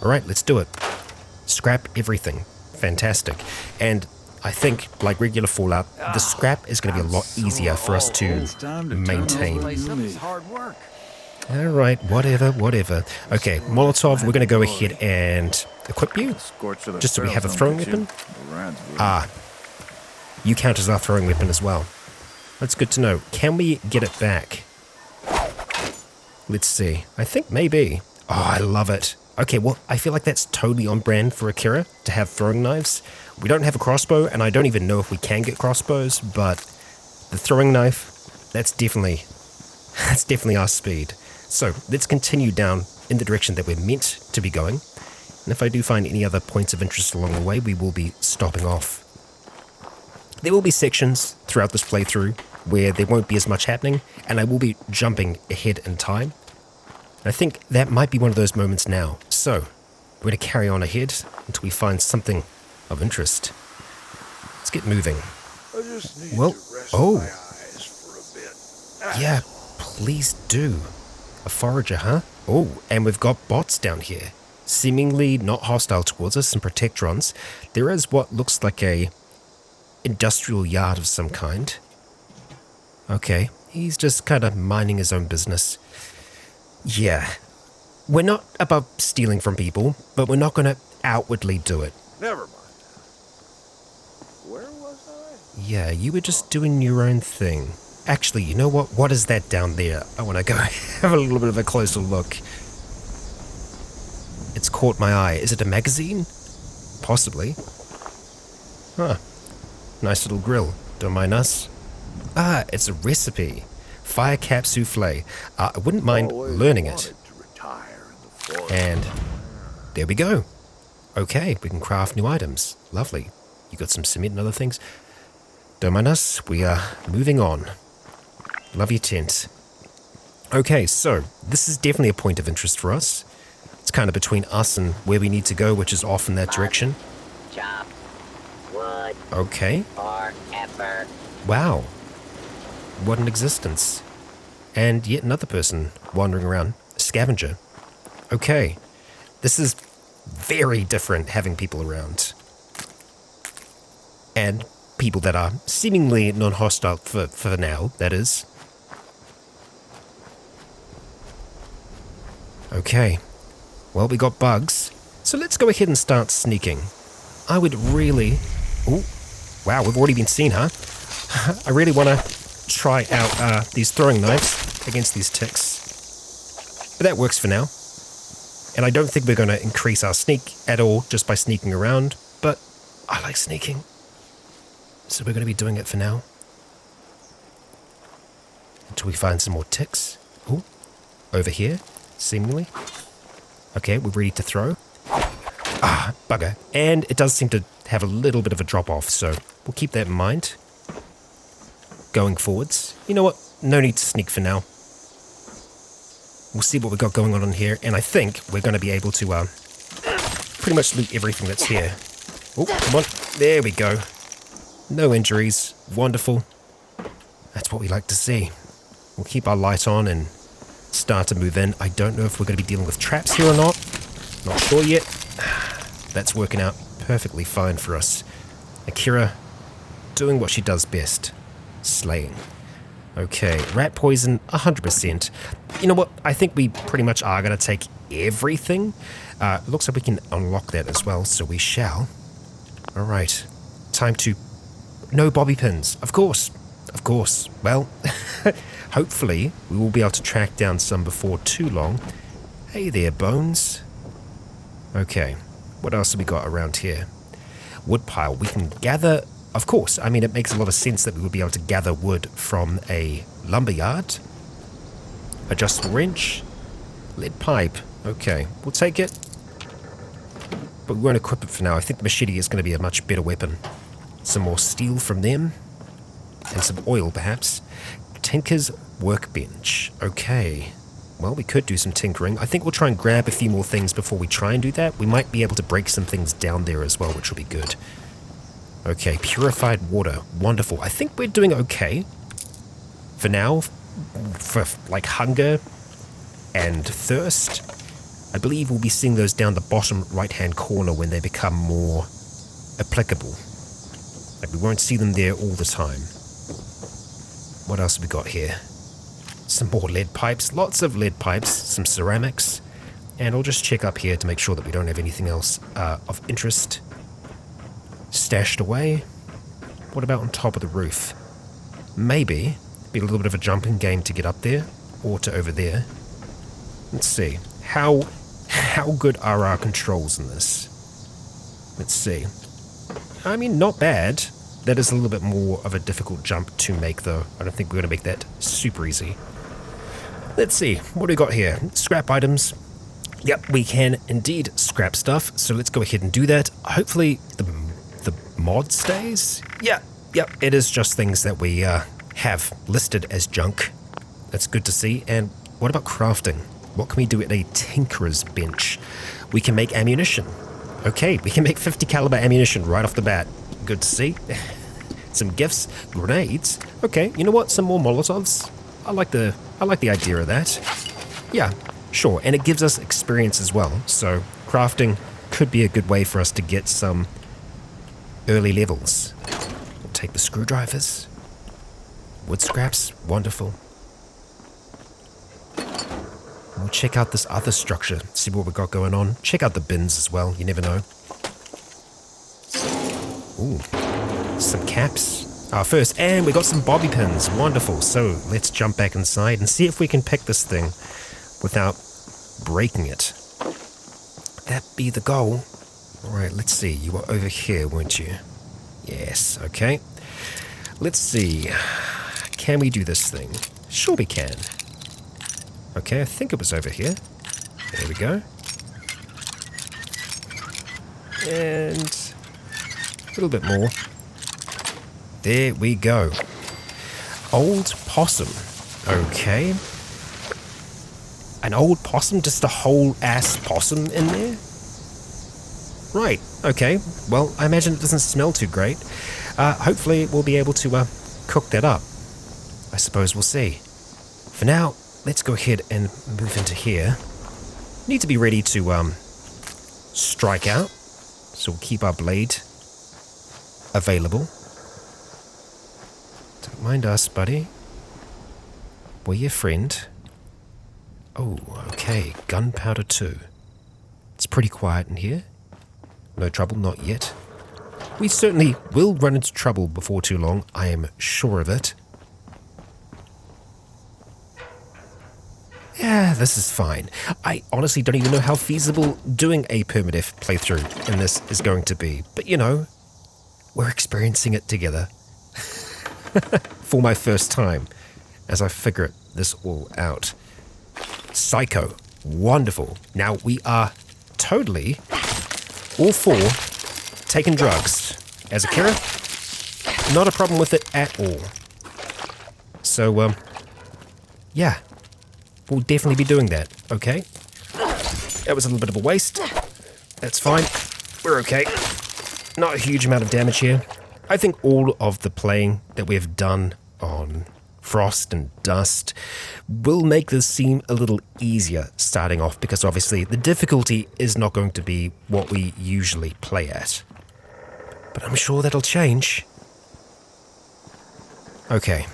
Alright, let's do it. Scrap everything. Fantastic. And I think, like regular Fallout, the scrap is going to be a lot easier for us to maintain. Alright, whatever. Okay, Molotov, we're going to go ahead and equip you, just so we have a throwing weapon. Ah, you count as our throwing weapon as well. That's good to know. Can we get it back? Let's see. I think maybe. Oh, I love it. Okay, well, I feel like that's totally on brand for Akira, to have throwing knives. We don't have a crossbow, and I don't even know if we can get crossbows, but the throwing knife, that's definitely our speed. So, let's continue down in the direction that we're meant to be going. And if I do find any other points of interest along the way, we will be stopping off. There will be sections throughout this playthrough where there won't be as much happening, and I will be jumping ahead in time. And I think that might be one of those moments now. So, we're going to carry on ahead until we find something of interest. Let's get moving. Well, oh. Yeah, please do. A forager, huh? Oh, and we've got bots down here. Seemingly not hostile towards us, some protectrons. There is what looks like a industrial yard of some kind. Okay, he's just kind of minding his own business. Yeah, we're not above stealing from people, but we're not going to outwardly do it. Never mind. Where was I? Yeah, you were just doing your own thing. Actually, you know what? What is that down there? I want to go have a little bit of a closer look. It's caught my eye. Is it a magazine? Possibly. Huh. Nice little grill. Don't mind us. Ah, it's a recipe. Fire cap souffle. I wouldn't mind learning it. And there we go. Okay, we can craft new items. Lovely. You got some cement and other things. Don't mind us, we are moving on. Love your tent. Okay, so this is definitely a point of interest for us. It's kind of between us and where we need to go, which is off in that direction. Chop wood. Okay. Forever. Wow. What an existence. And yet another person wandering around. A scavenger. Okay. This is very different having people around. And people that are seemingly non-hostile for now, that is. Okay. Well, we got bugs. So let's go ahead and start sneaking. I would really... Oh, wow, we've already been seen, huh? I really want to try out these throwing knives against these ticks. But that works for now. And I don't think we're going to increase our sneak at all just by sneaking around. But I like sneaking. So we're going to be doing it for now. Until we find some more ticks. Oh, over here, seemingly. Okay, we're ready to throw. Ah, bugger. And it does seem to have a little bit of a drop off, so we'll keep that in mind. Going forwards. You know what? No need to sneak for now. We'll see what we've got going on in here, and I think we're going to be able to pretty much loot everything that's here. Oh, come on. There we go. No injuries. Wonderful. That's what we like to see. We'll keep our light on and start to move in. I don't know if we're going to be dealing with traps here or not. Not sure yet. That's working out perfectly fine for us. Akira doing what she does best. Slaying. Okay, rat poison, 100%. You know what? I think we pretty much are going to take everything. Looks like we can unlock that as well, so we shall. Alright, time to... No bobby pins, of course. Of course. Well, hopefully we will be able to track down some before too long. Hey there, Bones. Okay, what else have we got around here? Woodpile. We can gather... Of course, I mean, it makes a lot of sense that we would be able to gather wood from a lumberyard. Adjustable wrench. Lead pipe. Okay, we'll take it. But we won't equip it for now. I think the machete is going to be a much better weapon. Some more steel from them. And some oil, perhaps. Tinker's workbench. Okay. Well, we could do some tinkering. I think we'll try and grab a few more things before we try and do that. We might be able to break some things down there as well, which will be good. Okay, purified water. Wonderful. I think we're doing okay. For now, for like hunger and thirst. I believe we'll be seeing those down the bottom right-hand corner when they become more applicable. Like we won't see them there all the time. What else have we got here? Some more lead pipes. Lots of lead pipes. Some ceramics. And I'll just check up here to make sure that we don't have anything else of interest stashed away. What about on top of the roof? Maybe be a little bit of a jumping game to get up there or to over there. Let's see. How good are our controls in this? Let's see. I mean, not bad. That is a little bit more of a difficult jump to make, though. I don't think we're going to make that super easy. Let's see. What do we got here? Scrap items. Yep, we can indeed scrap stuff. So let's go ahead and do that. Hopefully the mod stays. Yep, it is just things that we have listed as junk. That's good to see. And what about crafting? What can we do at a tinkerer's bench? We can make ammunition. Okay, we can make 50 caliber ammunition right off the bat. Good to see. Some gifts, grenades. Okay, you know what? Some more Molotovs. I like the idea of that. Yeah, sure. And it gives us experience as well. So crafting could be a good way for us to get some early levels. We'll take the screwdrivers. Wood scraps, wonderful. We'll check out this other structure, see what we've got going on. Check out the bins as well, you never know. Ooh, some caps. First, and we got some bobby pins, wonderful. So let's jump back inside and see if we can pick this thing without breaking it. That be the goal. Alright, let's see, you were over here, weren't you? Yes, okay. Let's see, can we do this thing? Sure we can. Okay, I think it was over here. There we go. And a little bit more. There we go. Old possum. Okay. An old possum? Just a whole ass possum in there? Right, okay. Well, I imagine it doesn't smell too great. Hopefully we'll be able to cook that up. I suppose we'll see. For now, let's go ahead and move into here. Need to be ready to strike out. So we'll keep our blade available. Don't mind us, buddy. We're your friend. Oh, okay. Gunpowder 2. It's pretty quiet in here. No trouble, not yet. We certainly will run into trouble before too long. I am sure of it. Yeah, this is fine. I honestly don't even know how feasible doing a permadeath playthrough in this is going to be. But you know, we're experiencing it together. For my first time, as I figure this all out. Psycho. Wonderful. Now we are totally, all four, taking drugs. As Akira, not a problem with it at all. So, yeah. We'll definitely be doing that, okay? That was a little bit of a waste. That's fine. We're okay. Not a huge amount of damage here. I think all of the playing that we have done on Frost and Dust will make this seem a little easier starting off, because obviously the difficulty is not going to be what we usually play at. But I'm sure that'll change. Okay.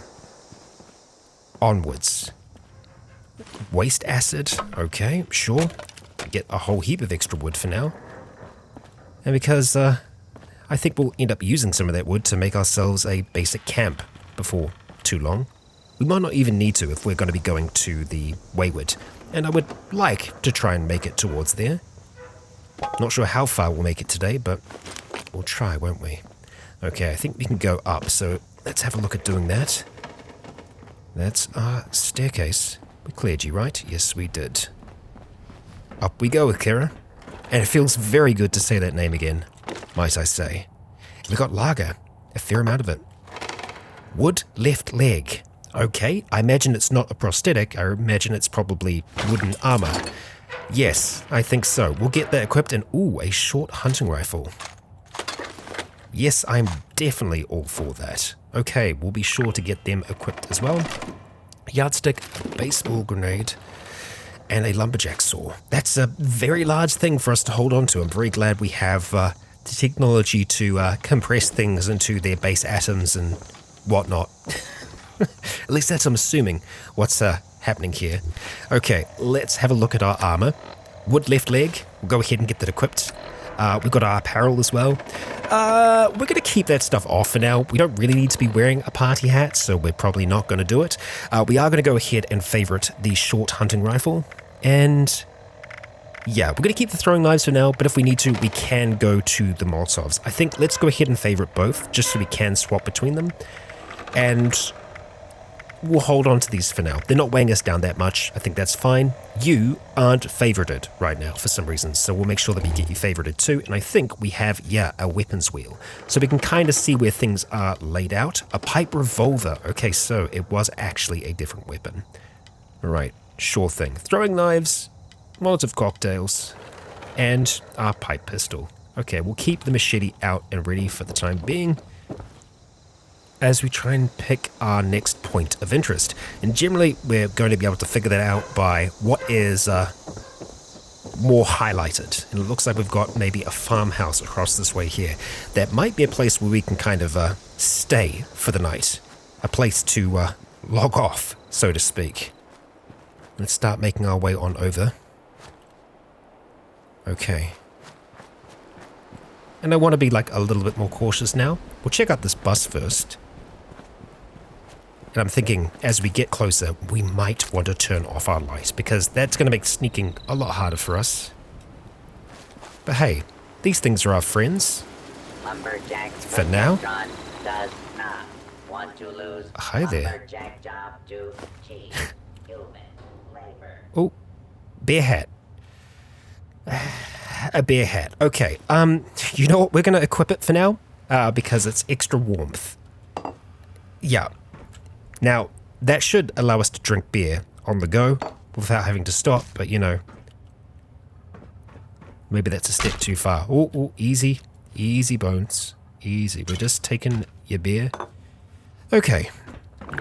Onwards. Waste acid, okay, sure. Get a whole heap of extra wood for now. And because I think we'll end up using some of that wood to make ourselves a basic camp before too long. We might not even need to if we're going to be going to the Wayward. And I would like to try and make it towards there. Not sure how far we'll make it today, but we'll try, won't we? Okay, I think we can go up, so let's have a look at doing that. That's our staircase. We cleared you, right? Yes, we did. Up we go, Akira. And it feels very good to say that name again, might I say. We got lager, a fair amount of it. Wood left leg. Okay, I imagine it's not a prosthetic. I imagine it's probably wooden armor. Yes, I think so. We'll get that equipped, and ooh, a short hunting rifle. Yes, I'm definitely all for that. Okay, we'll be sure to get them equipped as well. Yardstick, a baseball grenade, and a lumberjack saw. That's a very large thing for us to hold on to. I'm very glad we have the technology to compress things into their base atoms and whatnot. At least that's, I'm assuming, what's happening here. Okay, let's have a look at our armor. Wood left leg. We'll go ahead and get that equipped. We've got our apparel as well. We're going to keep that stuff off for now. We don't really need to be wearing a party hat, so we're probably not going to do it. We are going to go ahead and favorite the short hunting rifle. And yeah, we're going to keep the throwing knives for now, but if we need to, we can go to the Molotovs. I think let's go ahead and favorite both, just so we can swap between them. And we'll hold on to these for now. They're not weighing us down that much. I think that's fine. You aren't favorited right now for some reason, so we'll make sure that we get you favorited too. And I think we have, yeah, a weapons wheel. So we can kind of see where things are laid out. A pipe revolver. Okay, so it was actually a different weapon. All right, sure thing. Throwing knives, Molotov cocktails, and our pipe pistol. Okay, we'll keep the machete out and ready for the time being, as we try and pick our next point of interest. And generally, we're going to be able to figure that out by what is more highlighted. And it looks like we've got maybe a farmhouse across this way here. That might be a place where we can kind of stay for the night. A place to log off, so to speak. Let's start making our way on over. Okay. And I want to be like a little bit more cautious now. We'll check out this bus first. And I'm thinking, as we get closer, we might want to turn off our light, because that's going to make sneaking a lot harder for us. But hey, these things are our friends. Lumberjack's for now. Does not want to lose. Hi there. Lumberjack job to cheat. Human labor. Oh, bear hat. A bear hat. Okay, you know what? We're going to equip it for now, because it's extra warmth. Yeah. Now, that should allow us to drink beer on the go without having to stop, but you know, maybe that's a step too far. Oh, easy. Easy, Bones. Easy. We're just taking your beer. Okay.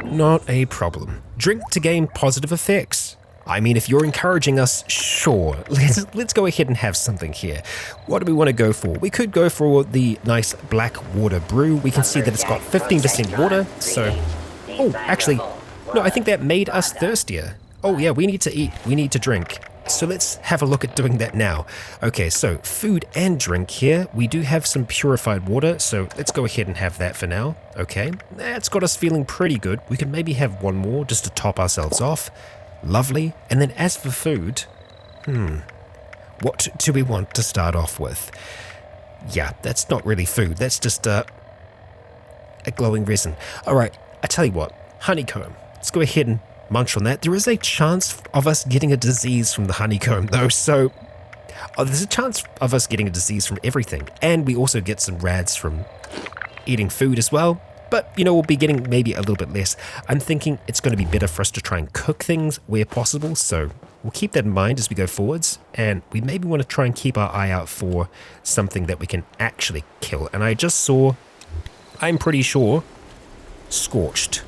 Not a problem. Drink to gain positive effects. I mean, if you're encouraging us, sure. Let's go ahead and have something here. What do we want to go for? We could go for the nice black water brew. We can see that it's got 15% water, so... Oh, actually, no, I think that made us thirstier. Oh yeah, we need to eat. We need to drink. So let's have a look at doing that now. Okay, so food and drink here. We do have some purified water, so let's go ahead and have that for now. Okay, that's got us feeling pretty good. We can maybe have one more just to top ourselves off. Lovely. And then as for food, what do we want to start off with? Yeah, that's not really food. That's just a glowing resin. All right, I tell you what, honeycomb. Let's go ahead and munch on that. There is a chance of us getting a disease from the honeycomb though, so there's a chance of us getting a disease from everything. And we also get some rads from eating food as well. But, you know, we'll be getting maybe a little bit less. I'm thinking it's going to be better for us to try and cook things where possible, so we'll keep that in mind as we go forwards, and we maybe want to try and keep our eye out for something that we can actually kill. And I just saw, I'm pretty sure, scorched.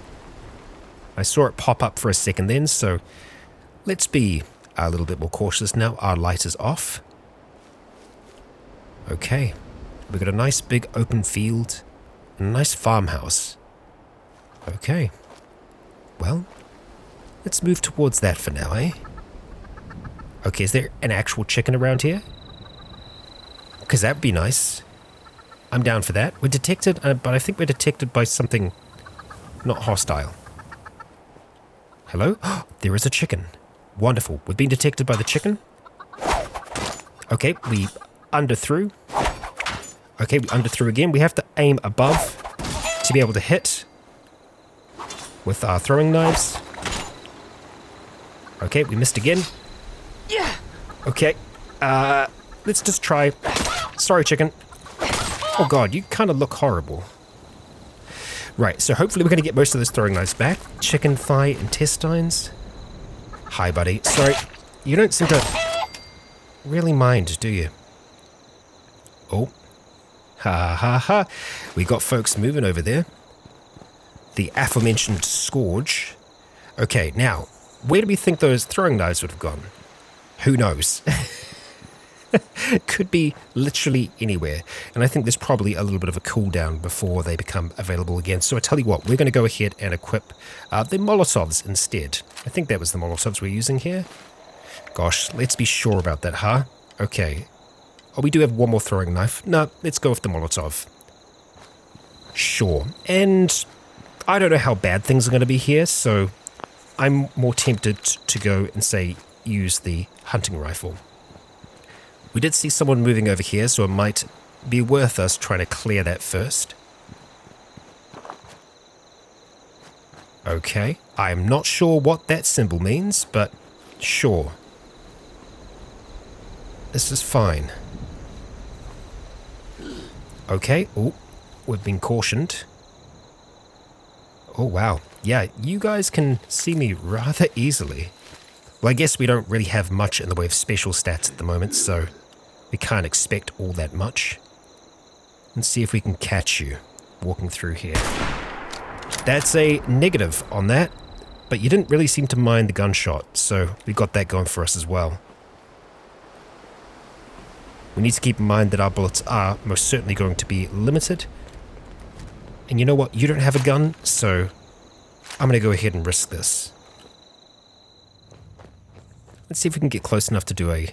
I saw it pop up for a second then, so let's be a little bit more cautious now. Our light is off. Okay, we've got a nice big open field. A nice farmhouse. Okay. Well, let's move towards that for now, eh? Okay, is there an actual chicken around here? Because that would be nice. I'm down for that. We're detected, but I think we're detected by something not hostile. Hello? There is a chicken. Wonderful. We've been detected by the chicken. Okay, we underthrew. Okay, we underthrew again. We have to aim above to be able to hit with our throwing knives. Okay, we missed again. Yeah. Okay, let's just try. Sorry, chicken. Oh god, you kind of look horrible. Right, so hopefully we're going to get most of those throwing knives back. Chicken thigh intestines. Hi, buddy. Sorry, you don't seem to really mind, do you? Oh. Ha ha ha. We got folks moving over there. The aforementioned scourge. Okay, now, where do we think those throwing knives would have gone? Who knows? Could be literally anywhere. And I think there's probably a little bit of a cooldown before they become available again. So I tell you what, we're going to go ahead and equip the Molotovs instead. I think that was the Molotovs we're using here. Gosh, let's be sure about that, huh? Okay. Oh, we do have one more throwing knife. No, let's go with the Molotov. Sure. And I don't know how bad things are going to be here, so I'm more tempted to go and say use the hunting rifle. We did see someone moving over here, so it might be worth us trying to clear that first. Okay, I'm not sure what that symbol means, but sure. This is fine. Okay, oh, we've been cautioned. Oh wow, yeah, you guys can see me rather easily. Well, I guess we don't really have much in the way of special stats at the moment, so we can't expect all that much. Let's see if we can catch you walking through here. That's a negative on that, but you didn't really seem to mind the gunshot, so we got that going for us as well. We need to keep in mind that our bullets are most certainly going to be limited. And you know what? You don't have a gun, so I'm going to go ahead and risk this. Let's see if we can get close enough to do a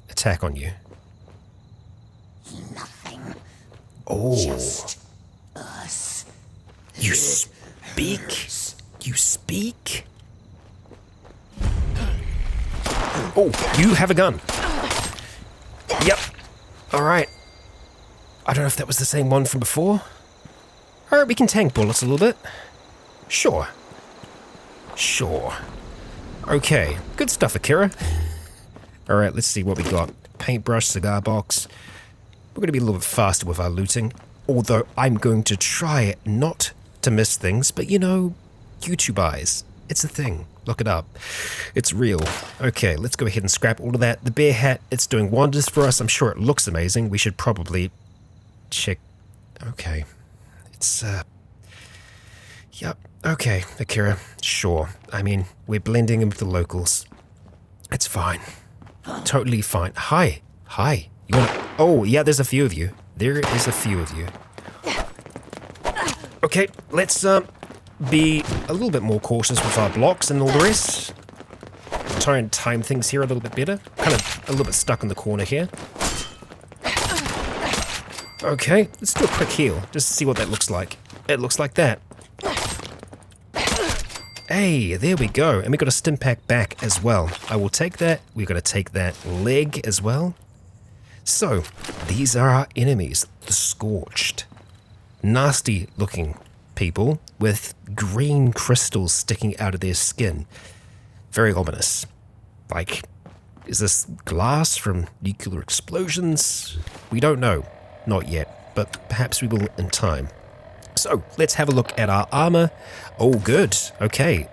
attack on you. Nothing. Oh. Just us. You speak? You speak? Oh, you have a gun. Yep. Alright. I don't know if that was the same one from before. Alright, we can tank bullets a little bit. Sure. Sure. Okay. Good stuff, Akira. Alright, let's see what we got. Paintbrush, cigar box. We're going to be a little bit faster with our looting. Although I'm going to try not to miss things, but you know, YouTube eyes. It's a thing. Look it up. It's real. Okay, let's go ahead and scrap all of that. The bear hat, it's doing wonders for us. I'm sure it looks amazing. We should probably check. Okay. It's, Yep. Okay, Akira. Sure. I mean, we're blending in with the locals. It's fine. Totally fine. Hi. Hi. You wanna... Oh, yeah, there's a few of you. There is a few of you. Okay, let's, be a little bit more cautious with our blocks and all the rest. Try and time things here a little bit better. Kind of a little bit stuck in the corner here. Okay, let's do a quick heal, just to see what that looks like. It looks like that. Hey, there we go. And we got a stim pack back as well. I will take that. We're going to take that leg as well. So, these are our enemies, the Scorched. Nasty looking people with green crystals sticking out of their skin. Very ominous. Like, is this glass from nuclear explosions? We don't know. Not yet, but perhaps we will in time. So, let's have a look at our armor. Oh, good. Okay.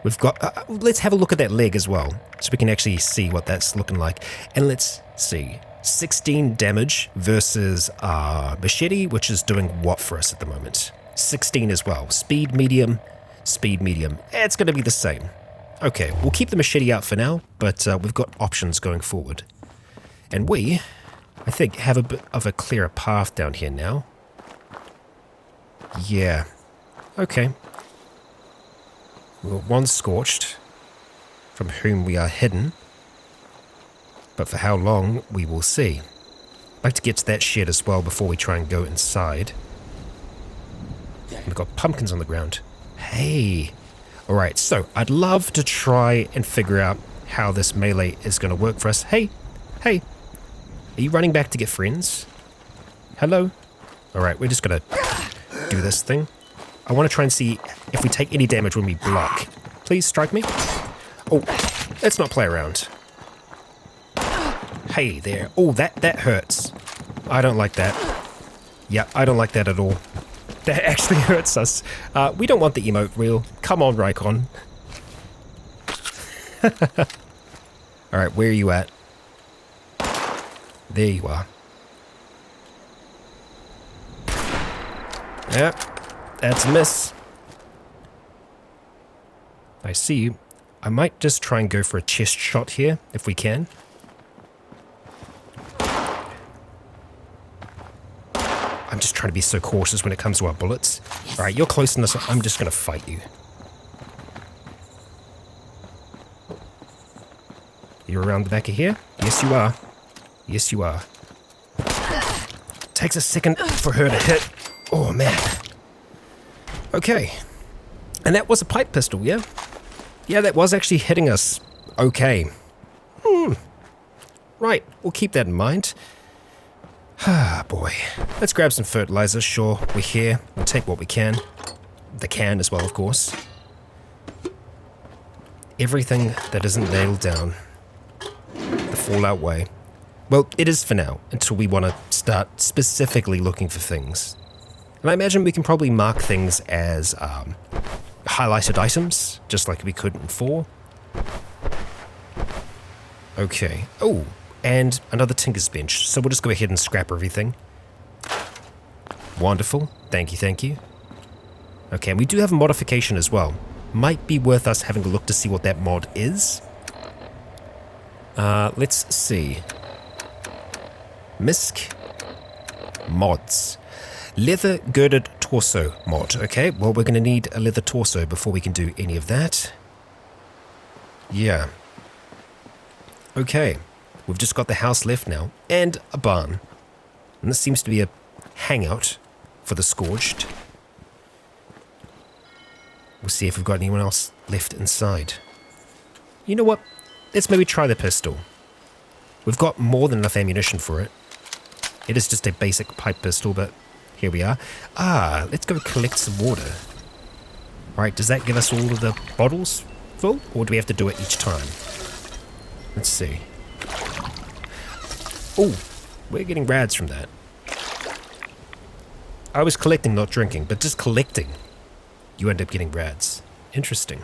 We've got... let's have a look at that leg as well, so we can actually see what that's looking like. And let's see. 16 damage versus our machete, which is doing what for us at the moment? 16 as well. Speed medium, speed medium. It's going to be the same. Okay, we'll keep the machete out for now, but we've got options going forward. And we, I think, have a bit of a clearer path down here now. Yeah. Okay. We've got one Scorched, from whom we are hidden. But for how long, we will see. I'd like to get to that shed as well before we try and go inside. We've got pumpkins on the ground. Hey. Alright, so I'd love to try and figure out how this melee is going to work for us. Hey. Hey. Are you running back to get friends? Hello? Alright, we're just going to do this thing. I want to try and see if we take any damage when we block. Please strike me. Oh, let's not play around. Hey there. Oh, that hurts. I don't like that. Yeah, I don't like that at all. That actually hurts us. We don't want the emote reel. Come on, Rycon. Alright, where are you at? There you are. Yep, that's a miss. I see you. I might just try and go for a chest shot here, if we can. I'm just trying to be so cautious when it comes to our bullets. Yes. Alright, you're close enough, so I'm just going to fight you. You're around the back of here? Yes, you are. Yes, you are. Takes a second for her to hit. Oh, man. Okay. And that was a pipe pistol, yeah? Yeah, that was actually hitting us. Okay. Right, we'll keep that in mind. Ah, boy. Let's grab some fertilizer. Sure, we're here. We'll take what we can. The can as well, of course. Everything that isn't nailed down. The Fallout way. Well, it is for now, until we want to start specifically looking for things. And I imagine we can probably mark things as highlighted items, just like we could in 4. Okay. Oh, and another Tinker's Bench. So we'll just go ahead and scrap everything. Wonderful. Thank you, thank you. Okay, and we do have a modification as well. Might be worth us having a look to see what that mod is. Let's see. Misc mods. Leather girded torso mod. Okay, well, we're going to need a leather torso before we can do any of that. Yeah. Okay. We've just got the house left now, and a barn. And this seems to be a hangout for the Scorched. We'll see if we've got anyone else left inside. You know what? Let's maybe try the pistol. We've got more than enough ammunition for it. It is just a basic pipe pistol, but here we are. Ah, let's go collect some water. Alright, does that give us all of the bottles full, or do we have to do it each time? Let's see. Oh, we're getting rads from that. I was collecting, not drinking, but just collecting. You end up getting rads. Interesting.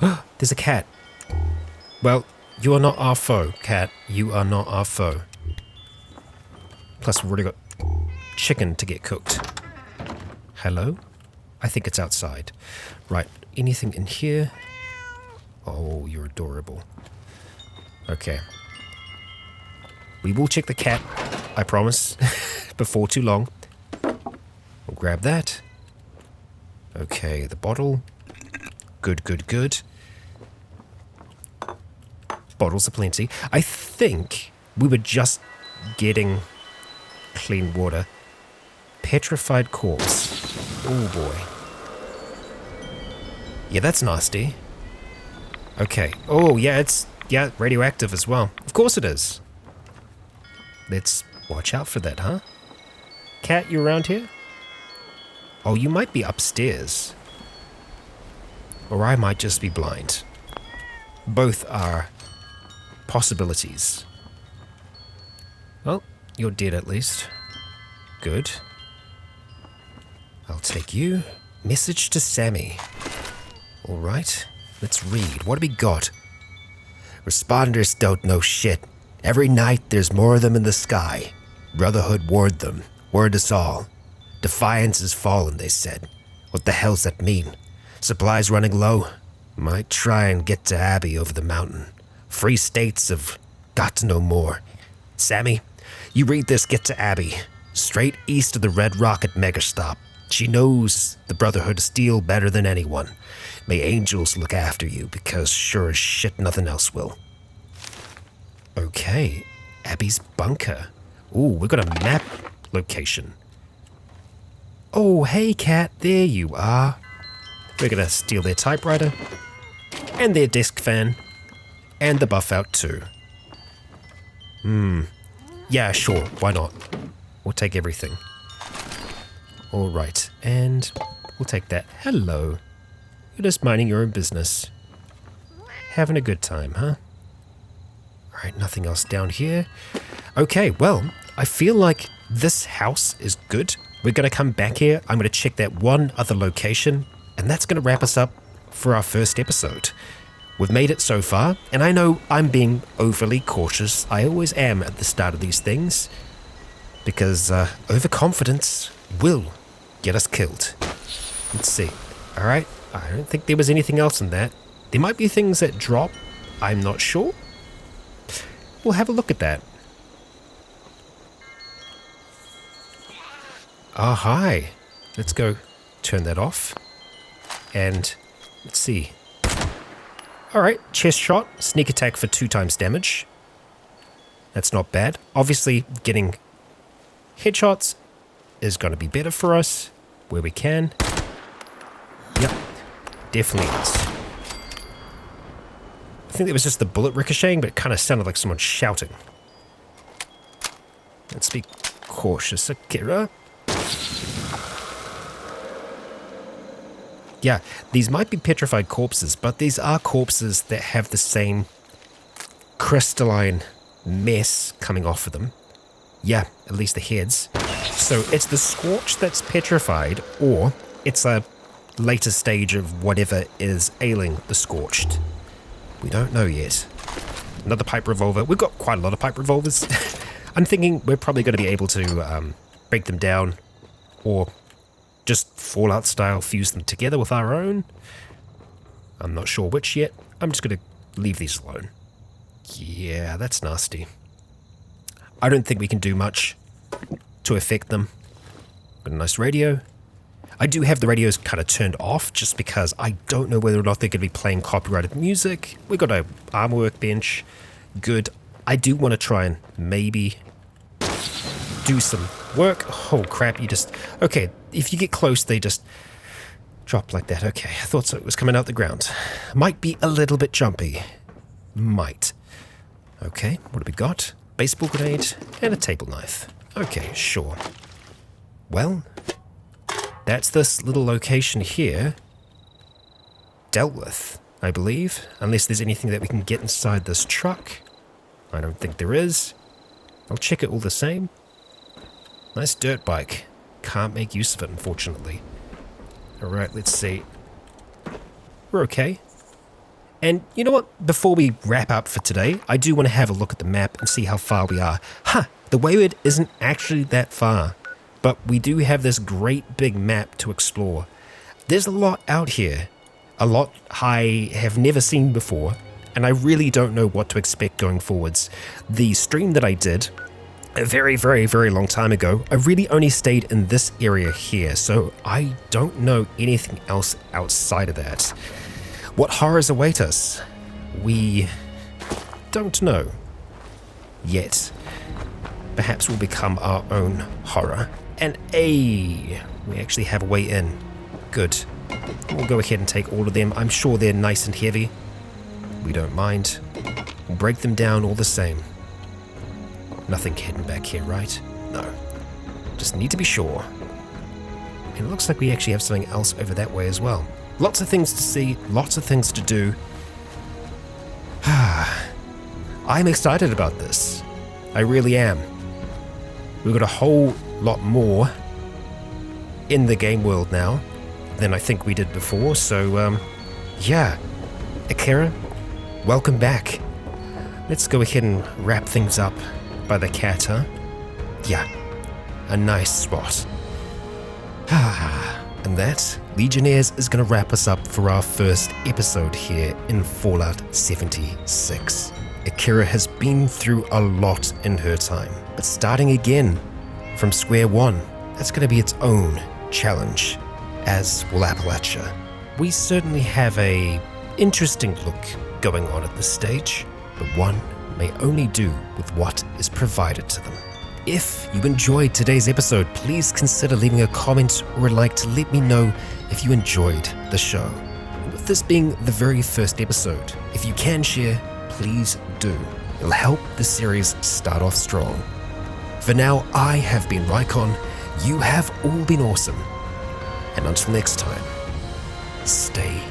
There's a cat. Well, you are not our foe, cat. You are not our foe. Plus, we've already got chicken to get cooked. Hello? I think it's outside. Right, anything in here? Oh, you're adorable. Okay. We will check the cat, I promise, before too long. We'll grab that. Okay, the bottle. Good, good, good. Bottles are plenty. I think we were just getting clean water. Petrified corpse. Oh boy. Yeah, that's nasty. Okay. Oh, yeah, it's radioactive as well. Of course it is. Let's watch out for that, huh? Cat, you around here? Oh, you might be upstairs. Or I might just be blind. Both are possibilities. Well, you're dead at least. Good. I'll take you. Message to Sammy. Alright, let's read. What have we got? Responders don't know shit. Every night there's more of them in the sky. Brotherhood warned them. Warned us all. Defiance has fallen, they said. What the hell's that mean? Supplies running low? Might try and get to Abby over the mountain. Free states have got to know more. Sammy, you read this, get to Abby. Straight east of the Red Rocket megastop. She knows the Brotherhood of Steel better than anyone. May angels look after you, because sure as shit nothing else will. Okay, Abby's bunker. Ooh, we've got a map location. Oh, hey cat, there you are. We're gonna steal their typewriter, and their desk fan, and the buff out too. Yeah, sure, why not? We'll take everything. Alright, and we'll take that. Hello. You're just minding your own business. Having a good time, huh? Alright, nothing else down here. Okay, well, I feel like this house is good. We're going to come back here. I'm going to check that one other location, and that's going to wrap us up for our first episode. We've made it so far, and I know I'm being overly cautious. I always am at the start of these things, because overconfidence will get us killed. Let's see. Alright, I don't think there was anything else in that. There might be things that drop. I'm not sure. We'll have a look at that. Ah, hi. Let's go turn that off. And let's see. Alright, chest shot, sneak attack for 2 times damage. That's not bad. Obviously, getting headshots is going to be better for us where we can. Yep, definitely is. I think it was just the bullet ricocheting, but it kind of sounded like someone shouting. Let's be cautious, Akira. Yeah, these might be petrified corpses, but these are corpses that have the same crystalline mess coming off of them. Yeah, at least the heads. So it's the scorch that's petrified, or it's a later stage of whatever is ailing the scorched. We don't know yet. Another pipe revolver. We've got quite a lot of pipe revolvers. I'm thinking we're probably going to be able to break them down, or just Fallout style fuse them together with our own. I'm not sure which yet. I'm just going to leave these alone. Yeah, that's nasty. I don't think we can do much to affect them. Got a nice radio. I do have the radios kind of turned off just because I don't know whether or not they're going to be playing copyrighted music. We've got an armor workbench. Good. I do want to try and maybe do some work. Oh crap, you just... Okay, if you get close, they just drop like that. Okay, I thought so. It was coming out the ground. Might be a little bit jumpy. Might. Okay, what have we got? Baseball grenade and a table knife. Okay, sure. Well, that's this little location here dealt with, I believe. Unless there's anything that we can get inside this truck. I don't think there is. I'll check it all the same. Nice dirt bike. Can't make use of it, unfortunately. Alright, let's see. We're okay. And you know what? Before we wrap up for today, I do want to have a look at the map and see how far we are. The Wayward isn't actually that far. But we do have this great big map to explore. There's a lot out here. A lot I have never seen before. And I really don't know what to expect going forwards. The stream that I did a very, very, very long time ago, I really only stayed in this area here, so I don't know anything else outside of that. What horrors await us? We don't know yet. Perhaps we'll become our own horror. And we actually have a way in. Good. We'll go ahead and take all of them. I'm sure they're nice and heavy. We don't mind. We'll break them down all the same. Nothing hidden back here, right? No. Just need to be sure. And it looks like we actually have something else over that way as well. Lots of things to see, lots of things to do. I'm excited about this. I really am. We've got a whole lot more in the game world now than I think we did before, so yeah. Akira, welcome back. Let's go ahead and wrap things up by the cat, huh? Yeah, a nice spot. And that, Legionnaires, is going to wrap us up for our first episode here in Fallout 76. Akira has been through a lot in her time, but starting again from square one, that's going to be its own challenge, as will Appalachia. We certainly have a interesting look going on at this stage, but one may only do with what is provided to them. If you enjoyed today's episode, please consider leaving a comment or a like to let me know if you enjoyed the show. And with this being the very first episode, if you can share, please do. It'll help the series start off strong. For now, I have been Rycon, you have all been awesome, and until next time, stay